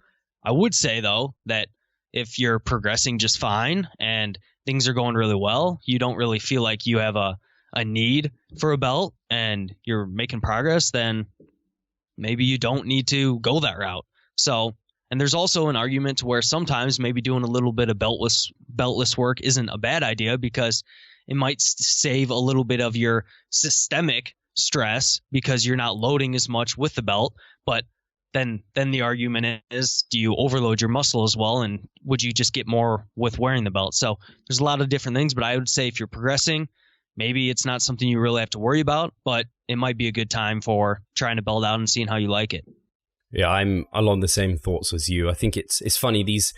S2: I would say, though, that if you're progressing just fine and things are going really well, you don't really feel like you have a need for a belt and you're making progress, then maybe you don't need to go that route. So, and there's also an argument to where sometimes maybe doing a little bit of beltless work isn't a bad idea, because it might save a little bit of your systemic stress because you're not loading as much with the belt. But then the argument is, do you overload your muscle as well? And would you just get more with wearing the belt? So there's a lot of different things, but I would say if you're progressing, maybe it's not something you really have to worry about, but it might be a good time for trying to belt out and seeing how you like it.
S1: Yeah, I'm along the same thoughts as you. I think it's funny. It's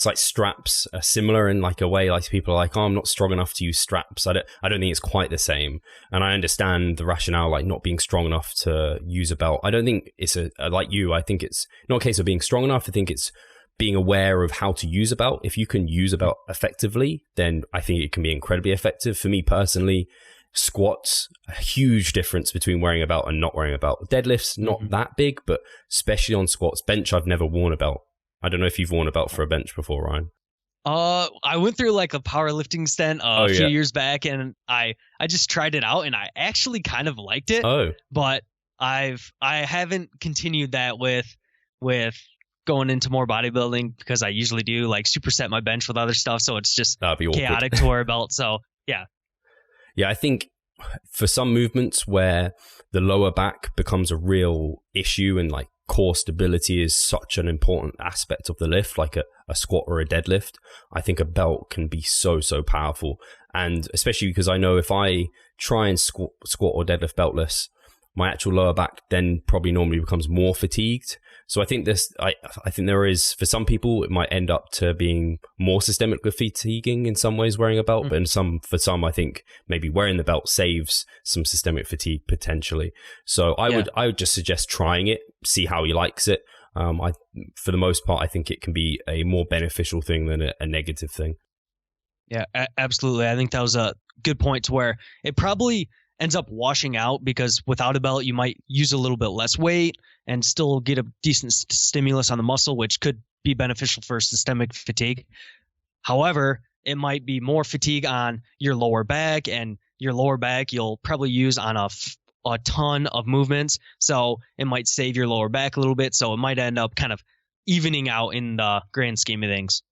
S1: like straps are similar in like a way. Like people are like, oh, I'm not strong enough to use straps. I don't think it's quite the same. And I understand the rationale, like not being strong enough to use a belt. I don't think it's like you. I think it's not a case of being strong enough. I think it's being aware of how to use a belt. If you can use a belt effectively, then I think it can be incredibly effective. For me personally, squats, a huge difference between wearing a belt and not wearing a belt. Deadlifts, not that big, but especially on squats. Bench, I've never worn a belt. I don't know if you've worn a belt for a bench before, Ryan.
S2: I went through like a powerlifting stint a few years back, and I just tried it out, and I actually kind of liked it. But I haven't continued that with going into more bodybuilding, because I usually do like superset my bench with other stuff, so it's just chaotic to wear a belt. So yeah.
S1: Yeah, I think for some movements where the lower back becomes a real issue and like core stability is such an important aspect of the lift, like a squat or a deadlift, I think a belt can be so powerful. And especially because I know if I try and squat or deadlift beltless, my actual lower back then probably normally becomes more fatigued. So I think I think there is, for some people, it might end up to being more systemically fatiguing in some ways wearing a belt, but for some, I think maybe wearing the belt saves some systemic fatigue potentially. So I would just suggest trying it, see how he likes it. For the most part, I think it can be a more beneficial thing than a negative thing.
S2: Yeah, absolutely. I think that was a good point to where it probably ends up washing out, because without a belt, you might use a little bit less weight and still get a decent stimulus on the muscle, which could be beneficial for systemic fatigue. However, it might be more fatigue on your lower back, and your lower back you'll probably use on a ton of movements. So it might save your lower back a little bit. So it might end up kind of evening out in the grand scheme of things.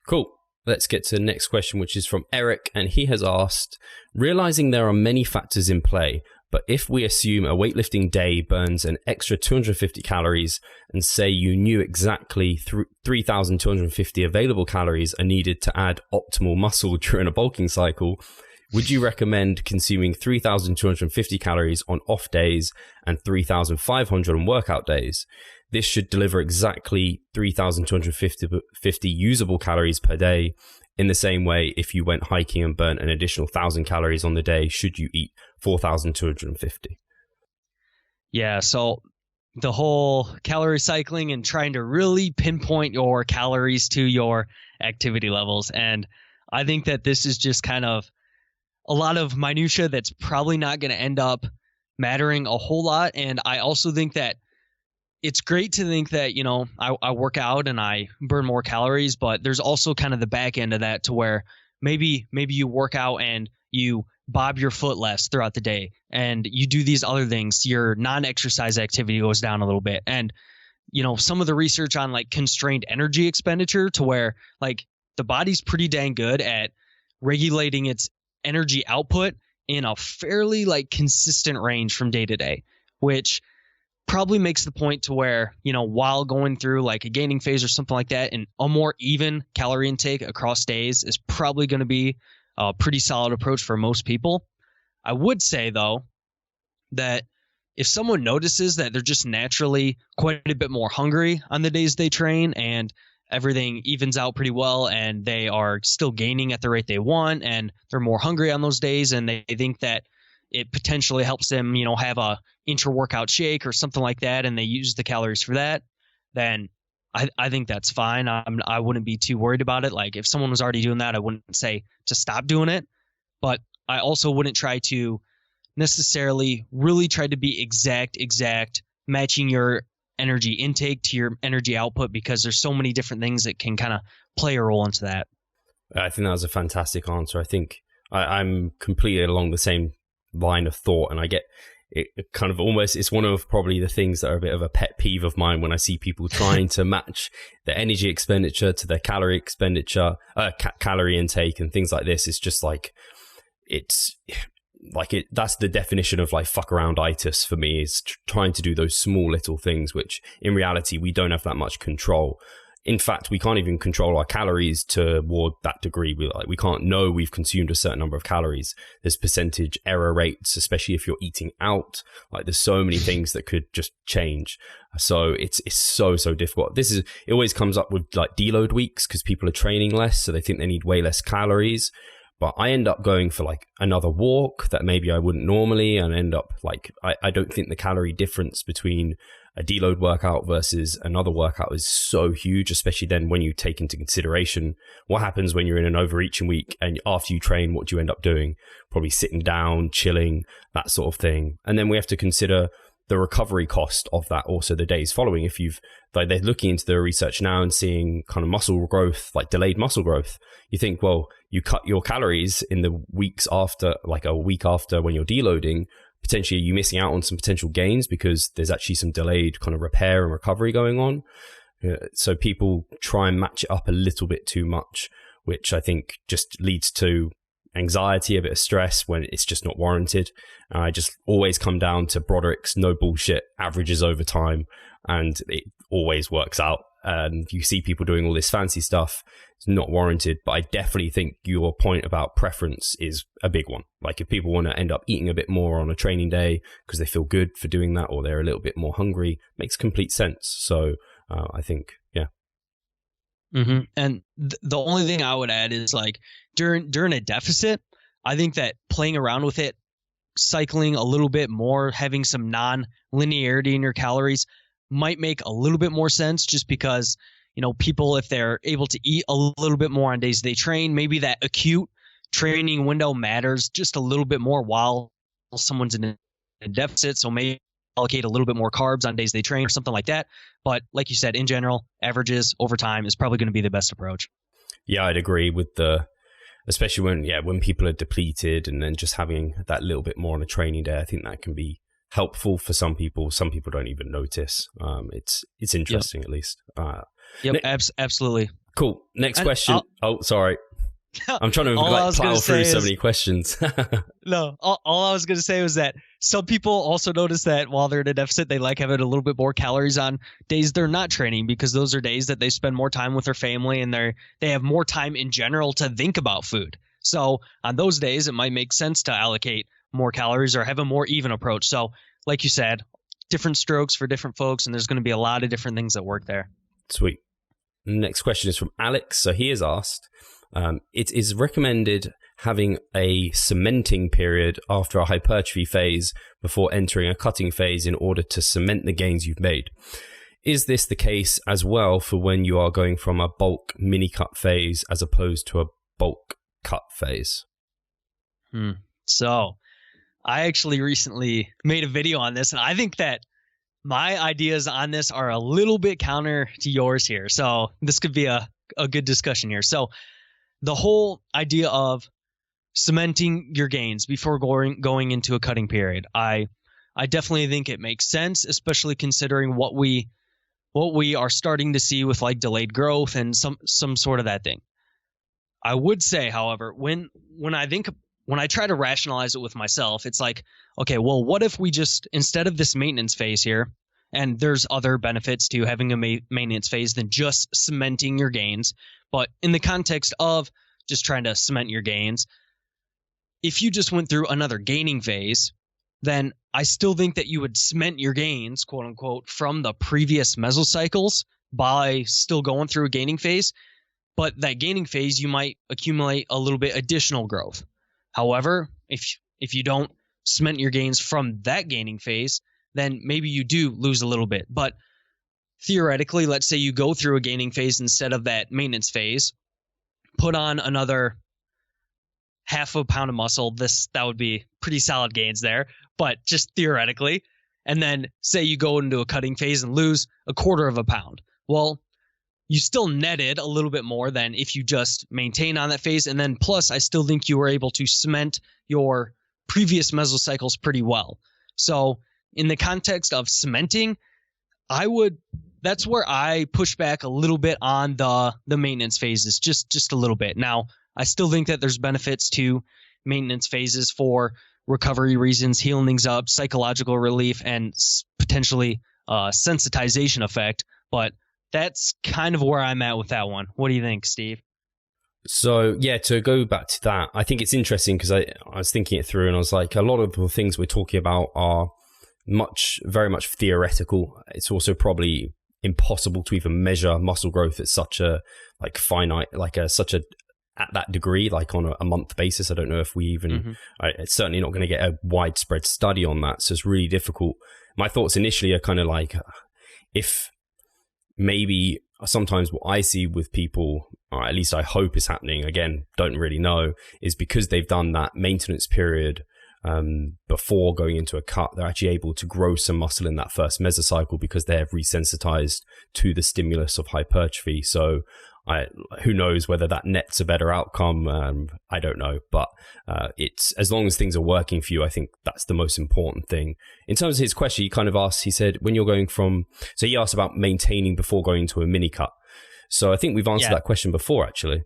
S1: Cool. Let's get to the next question, which is from Eric, and he has asked, realizing there are many factors in play, but if we assume a weightlifting day burns an extra 250 calories and say you knew exactly 3,250 available calories are needed to add optimal muscle during a bulking cycle, would you recommend consuming 3,250 calories on off days and 3,500 on workout days? This should deliver exactly 3,250 usable calories per day. In the same way, if you went hiking and burnt an additional 1,000 calories on the day, should you eat 4,250?
S2: Yeah, so the whole calorie cycling and trying to really pinpoint your calories to your activity levels. And I think that this is just kind of a lot of minutia that's probably not going to end up mattering a whole lot. And I also think that it's great to think that, you know, I work out and I burn more calories, but there's also kind of the back end of that to where maybe you work out and you bob your foot less throughout the day and you do these other things. Your non-exercise activity goes down a little bit. And, you know, some of the research on like constrained energy expenditure to where like the body's pretty dang good at regulating its energy output in a fairly like consistent range from day to day, which probably makes the point to where, you know, while going through like a gaining phase or something like that, and a more even calorie intake across days is probably going to be a pretty solid approach for most people. I would say, though, that if someone notices that they're just naturally quite a bit more hungry on the days they train and everything evens out pretty well and they are still gaining at the rate they want and they're more hungry on those days and they think that it potentially helps them, you know, have a intra-workout shake or something like that, and they use the calories for that, then I think that's fine. I wouldn't be too worried about it. Like if someone was already doing that, I wouldn't say to stop doing it, but I also wouldn't try to necessarily really try to be exact matching your energy intake to your energy output, because there's so many different things that can kind of play a role into that.
S1: I think that was a fantastic answer. I think I'm completely along the same line of thought, and I get it kind of almost, it's one of probably the things that are a bit of a pet peeve of mine when I see people trying to match their energy expenditure to their calorie expenditure, calorie intake and things like this. It's just like, it's like that's the definition of like fuck around-itis for me, is trying to do those small little things, which in reality, we don't have that much control. In fact, we can't even control our calories toward that degree. We can't know we've consumed a certain number of calories. There's percentage error rates, especially if you're eating out. Like there's so many things that could just change. So it's so difficult. It always comes up with like deload weeks because people are training less, so they think they need way less calories. But I end up going for like another walk that maybe I wouldn't normally, and end up like, I don't think the calorie difference between a deload workout versus another workout is so huge, especially then when you take into consideration what happens when you're in an overreaching week and after you train, what do you end up doing? Probably sitting down, chilling, that sort of thing. And then we have to consider the recovery cost of that, also the days following. If they're looking into the research now and seeing kind of muscle growth, like delayed muscle growth, you think, well, you cut your calories in the weeks after, like a week after when you're deloading, potentially you're missing out on some potential gains because there's actually some delayed kind of repair and recovery going on. So people try and match it up a little bit too much, which I think just leads to anxiety, a bit of stress when it's just not warranted. I just always come down to Broderick's no bullshit averages over time, and it always works out. And you see people doing all this fancy stuff. It's not warranted, but I definitely think your point about preference is a big one. Like if people want to end up eating a bit more on a training day because they feel good for doing that, or they're a little bit more hungry, makes complete sense. So I think, yeah.
S2: Mm-hmm. And the only thing I would add is like during a deficit, I think that playing around with it, cycling a little bit more, having some non-linearity in your calories might make a little bit more sense, just because, people, if they're able to eat a little bit more on days they train, maybe that acute training window matters just a little bit more while someone's in a deficit. So maybe allocate a little bit more carbs on days they train or something like that. But like you said, in general, averages over time is probably going to be the best approach.
S1: Yeah, I'd agree with especially when people are depleted, and then just having that little bit more on a training day, I think that can be helpful for some people. Some people don't even notice. It's interesting, at least.
S2: Absolutely.
S1: Cool. Next question. Sorry. I'm trying to plow through so many questions.
S2: No, all I was going to say was that some people also notice that while they're in a deficit, they like having a little bit more calories on days they're not training, because those are days that they spend more time with their family, and they have more time in general to think about food. So on those days, it might make sense to allocate more calories or have a more even approach. So like you said, different strokes for different folks, and there's going to be a lot of different things that work there.
S1: Sweet. Next question is from Alex. So he has asked, it is recommended having a cementing period after a hypertrophy phase before entering a cutting phase in order to cement the gains you've made. Is this the case as well for when you are going from a bulk mini cut phase as opposed to a bulk cut phase?
S2: So I actually recently made a video on this, and I think that my ideas on this are a little bit counter to yours here. So this could be a good discussion here. So the whole idea of cementing your gains before going into a cutting period, I definitely think it makes sense, especially considering what we are starting to see with like delayed growth and some sort of that thing. I would say, however, when I try to rationalize it with myself, it's like, okay, well, what if we just, instead of this maintenance phase here, and there's other benefits to having a maintenance phase than just cementing your gains, but in the context of just trying to cement your gains, if you just went through another gaining phase, then I still think that you would cement your gains, quote unquote, from the previous mesocycles by still going through a gaining phase. But that gaining phase, you might accumulate a little bit additional growth. However, if you don't cement your gains from that gaining phase, then maybe you do lose a little bit. But theoretically, let's say you go through a gaining phase instead of that maintenance phase, put on another half a pound of muscle. That would be pretty solid gains there, but just theoretically. And then say you go into a cutting phase and lose a quarter of a pound. Well, you still netted a little bit more than if you just maintain on that phase. And then plus, I still think you were able to cement your previous mesocycles pretty well. So in the context of cementing, that's where I push back a little bit on the maintenance phases, just a little bit. Now, I still think that there's benefits to maintenance phases for recovery reasons, healing things up, psychological relief, and potentially sensitization effect. But that's kind of where I'm at with that one. What do you think, Steve?
S1: So, yeah, to go back to that, I think it's interesting because I was thinking it through, and I was like, a lot of the things we're talking about are very much theoretical. It's also probably impossible to even measure muscle growth at such a finite, at that degree, like on a month basis. I don't know if we even, it's certainly not going to get a widespread study on that. So it's really difficult. My thoughts initially are kind of like, if maybe sometimes what I see with people, or at least I hope is happening, again, don't really know, is because they've done that maintenance period before going into a cut, they're actually able to grow some muscle in that first mesocycle because they're resensitized to the stimulus of hypertrophy. So who knows whether that nets a better outcome. I don't know, but it's, as long as things are working for you, I think that's the most important thing. In terms of his question, he kind of asked, he said, when you're going from, so he asked about maintaining before going to a mini cut. So I think we've answered that question before, actually.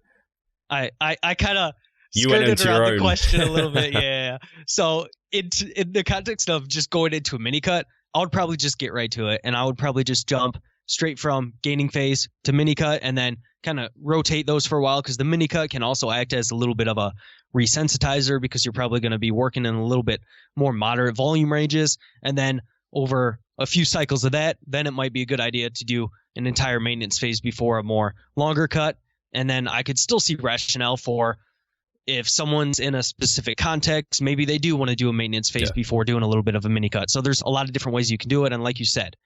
S2: I kind of
S1: You went
S2: skirted
S1: into
S2: around
S1: your
S2: the
S1: own.
S2: question a little bit. Yeah. So in the context of just going into a mini cut, I would probably just get right to it, and I would probably just jump straight from gaining phase to mini cut, and then kind of rotate those for a while, because the mini cut can also act as a little bit of a resensitizer, because you're probably going to be working in a little bit more moderate volume ranges, and then over a few cycles of that, then it might be a good idea to do an entire maintenance phase before a more longer cut. And then I could still see rationale for, if someone's in a specific context, maybe they do want to do a maintenance phase before doing a little bit of a mini cut. So there's a lot of different ways you can do it. And like you said,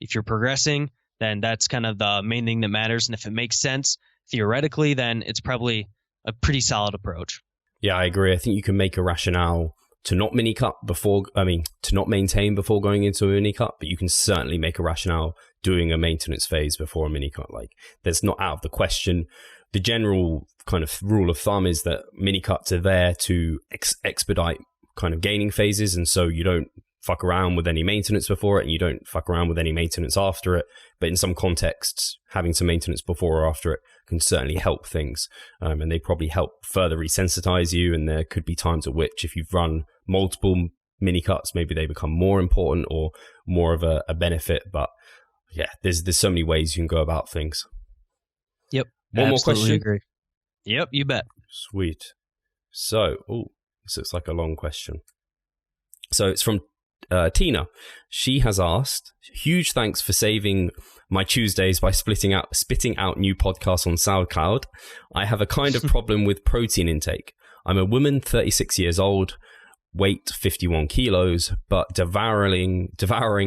S2: if you're progressing, then that's kind of the main thing that matters. And if it makes sense theoretically, then it's probably a pretty solid approach.
S1: Yeah, I agree. I think you can make a rationale to not to not maintain before going into a mini cut, but you can certainly make a rationale doing a maintenance phase before a mini cut. Like, that's not out of the question. The general kind of rule of thumb is that mini cuts are there to expedite kind of gaining phases, and so you don't fuck around with any maintenance before it, and you don't fuck around with any maintenance after it. But in some contexts, having some maintenance before or after it can certainly help things, and they probably help further resensitize you. And there could be times at which, if you've run multiple mini cuts, maybe they become more important or more of a benefit. But yeah, there's so many ways you can go about things.
S2: Yep.
S1: One more question.
S2: Agree. Yep, you bet.
S1: Sweet. So, this looks like a long question. So it's from Tina. She has asked, huge thanks for saving my Tuesdays by spitting out new podcasts on SoundCloud. I have a kind of problem with protein intake. I'm a woman, 36 years old, weight 51 kilos, but devouring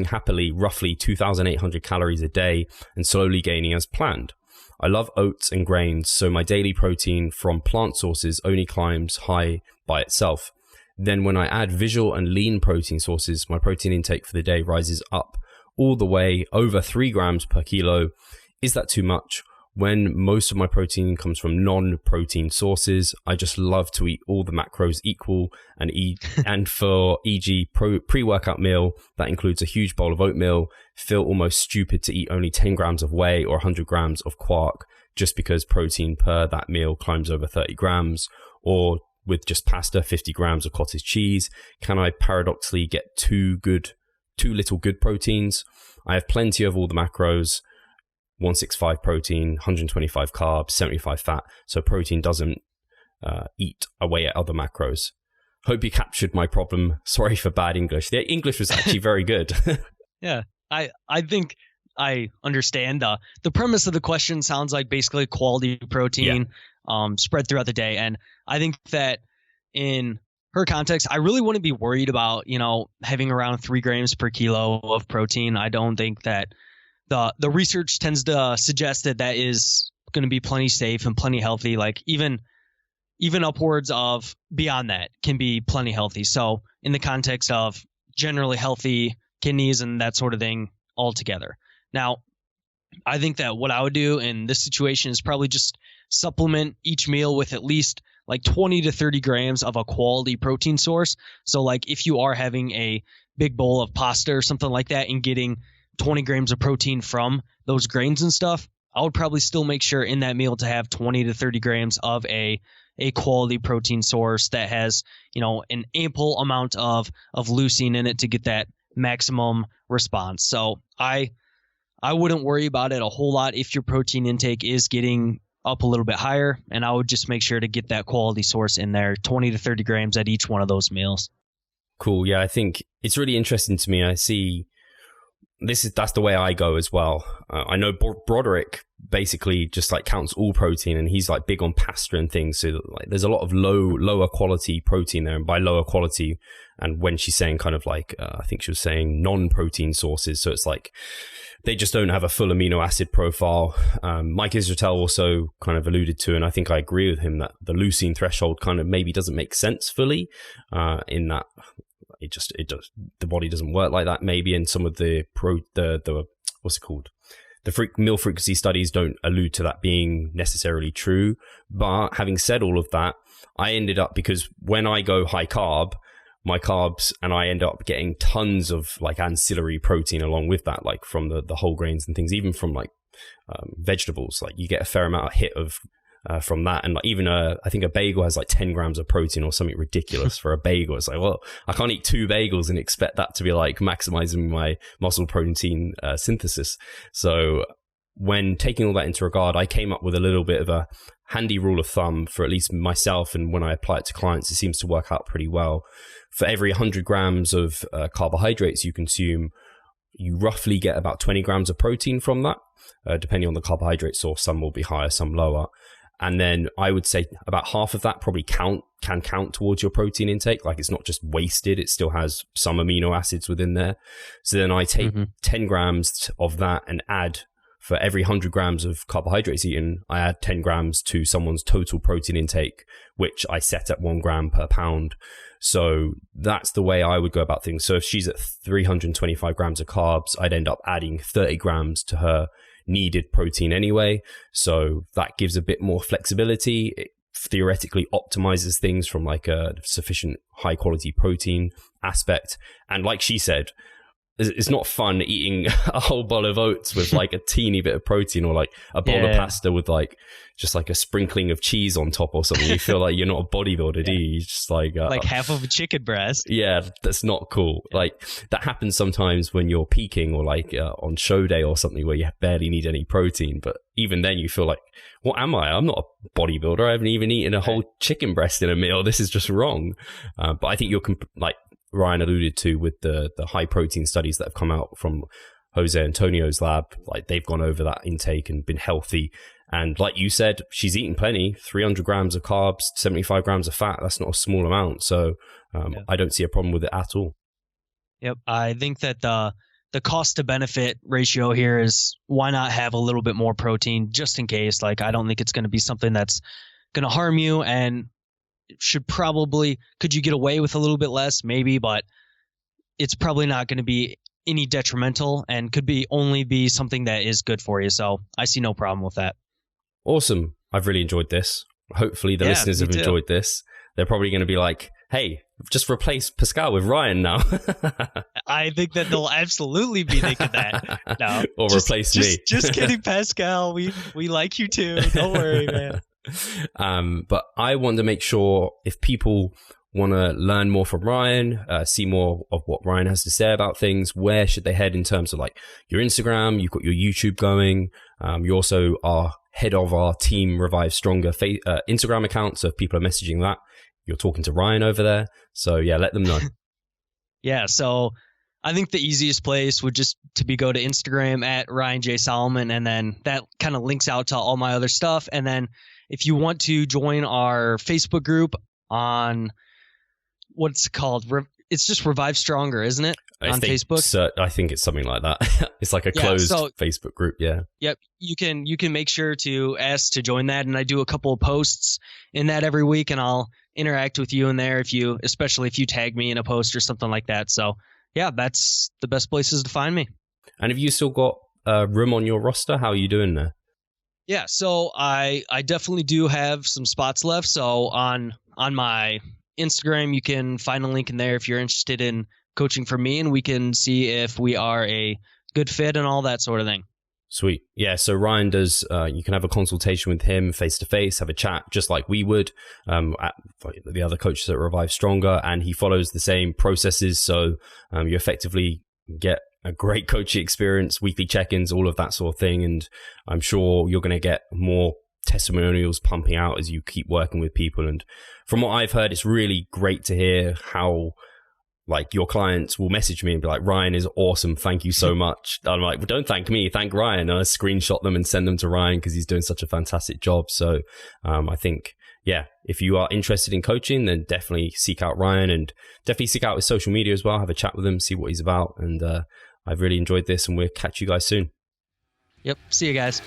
S1: happily roughly 2,800 calories a day and slowly gaining as planned. I love oats and grains, so my daily protein from plant sources only climbs high by itself. Then when I add visual and lean protein sources, my protein intake for the day rises up all the way over 3 grams per kilo. Is that too much? When most of my protein comes from non-protein sources, I just love to eat all the macros equal and for e.g. pre-workout meal, that includes a huge bowl of oatmeal, feel almost stupid to eat only 10 grams of whey or 100 grams of quark just because protein per that meal climbs over 30 grams, or with just pasta, 50 grams of cottage cheese. Can I paradoxically get too little good proteins? I have plenty of all the macros, 165 protein, 125 carbs, 75 fat, so protein doesn't eat away at other macros. Hope you captured my problem. Sorry for bad English. The English was actually very good.
S2: Yeah, I think I understand. The premise of the question sounds like basically quality protein spread throughout the day. And I think that in her context, I really wouldn't be worried about, having around 3 grams per kilo of protein. I don't think that the research tends to suggest that is going to be plenty safe and plenty healthy. Like even upwards of beyond that can be plenty healthy. So in the context of generally healthy kidneys and that sort of thing altogether. Now, I think that what I would do in this situation is probably just supplement each meal with at least like 20 to 30 grams of a quality protein source. So like if you are having a big bowl of pasta or something like that and getting 20 grams of protein from those grains and stuff, I would probably still make sure in that meal to have 20 to 30 grams of a quality protein source that has, an ample amount of leucine in it to get that maximum response. So I wouldn't worry about it a whole lot if your protein intake is getting up a little bit higher, and I would just make sure to get that quality source in there, 20 to 30 grams at each one of those meals.
S1: Cool. Yeah, I think it's really interesting to me. I see that's the way I go as well. I know Broderick basically just like counts all protein, and he's like big on pasta and things. So like there's a lot of lower quality protein there, and by lower quality, and when she's saying kind of like I think she was saying non-protein sources, so it's like they just don't have a full amino acid profile. Mike Israetel also kind of alluded to, and I think I agree with him, that the leucine threshold kind of maybe doesn't make sense fully in that the body doesn't work like that maybe, and some of the what's it called, the meal frequency studies don't allude to that being necessarily true. But having said all of that, I ended up, because when I go high carb, my carbs, and I end up getting tons of like ancillary protein along with that, like from the whole grains and things, even from like vegetables, like you get a fair amount of hit of from that. And like even I think a bagel has like 10 grams of protein or something ridiculous for a bagel. It's like, well, I can't eat 2 bagels and expect that to be like maximizing my muscle protein synthesis. So when taking all that into regard, I came up with a little bit of a handy rule of thumb for at least myself. And when I apply it to clients, it seems to work out pretty well. For every 100 grams of carbohydrates you consume, you roughly get about 20 grams of protein from that, depending on the carbohydrate source. Some will be higher, some lower. And then I would say about half of that probably can count towards your protein intake. Like it's not just wasted, it still has some amino acids within there. So then I take 10 grams of that and add, for every 100 grams of carbohydrates eaten, I add 10 grams to someone's total protein intake, which I set at 1 gram per pound. So that's the way I would go about things. So if she's at 325 grams of carbs, I'd end up adding 30 grams to her needed protein anyway. So that gives a bit more flexibility. It theoretically optimizes things from like a sufficient high quality protein aspect. And like she said, it's not fun eating a whole bowl of oats with like a teeny bit of protein, or like a bowl of pasta with like just like a sprinkling of cheese on top or something. You feel like you're not a bodybuilder, do you? You're just like
S2: half of a chicken breast.
S1: Yeah, that's not cool. Like that happens sometimes when you're peaking or like on show day or something where you barely need any protein. But even then you feel like, what am I? I'm not a bodybuilder. I haven't even eaten a whole chicken breast in a meal. This is just wrong. But I think you're like Ryan alluded to with the high protein studies that have come out from Jose Antonio's lab, like they've gone over that intake and been healthy. And like you said, she's eaten plenty, 300 grams of carbs, 75 grams of fat. That's not a small amount. So I don't see a problem with it at all.
S2: Yep. I think that the cost to benefit ratio here is, why not have a little bit more protein just in case? Like, I don't think it's going to be something that's going to harm you, and could you get away with a little bit less? Maybe, but it's probably not going to be any detrimental, and could only be something that is good for you. So I see no problem with that.
S1: Awesome. I've really enjoyed this. Hopefully the listeners have enjoyed this. They're probably going to be like, hey, just replace Pascal with Ryan now.
S2: I think that they'll absolutely be thinking that. No,
S1: or replace me.
S2: Just kidding, Pascal. We like you too. Don't worry, man.
S1: But I want to make sure if people want to learn more from Ryan, see more of what Ryan has to say about things, where should they head in terms of like your Instagram? You've got your YouTube going. You also are head of our Team Revive Stronger Instagram account. So if people are messaging that, you're talking to Ryan over there. So yeah, let them know.
S2: Yeah. So I think the easiest place would just go to Instagram at Ryan J. Solomon, and then that kind of links out to all my other stuff. And then if you want to join our Facebook group on what's it called? It's just Revive Stronger, isn't it? On Facebook?
S1: So I think it's something like that. It's like a closed Facebook group. Yeah. Yep.
S2: You can make sure to ask to join that. And I do a couple of posts in that every week, and I'll interact with you in there especially if you tag me in a post or something like that. So yeah, that's the best places to find me.
S1: And have you still got room on your roster? How are you doing there?
S2: Yeah, so I definitely do have some spots left. So on my Instagram, you can find a link in there if you're interested in coaching from me, and we can see if we are a good fit and all that sort of thing.
S1: Sweet. Yeah, so Ryan does, you can have a consultation with him face-to-face, have a chat just like we would at the other coaches at Revive Stronger, and he follows the same processes. So you effectively get a great coaching experience, weekly check-ins, all of that sort of thing. And I'm sure you're going to get more testimonials pumping out as you keep working with people. And from what I've heard, it's really great to hear how like your clients will message me and be like, Ryan is awesome. Thank you so much. I'm like, well, don't thank me, thank Ryan. And I screenshot them and send them to Ryan because he's doing such a fantastic job. So I think, yeah, if you are interested in coaching, then definitely seek out Ryan, and definitely seek out his social media as well. Have a chat with him, see what he's about. And I've really enjoyed this, and we'll catch you guys soon.
S2: Yep. See you guys.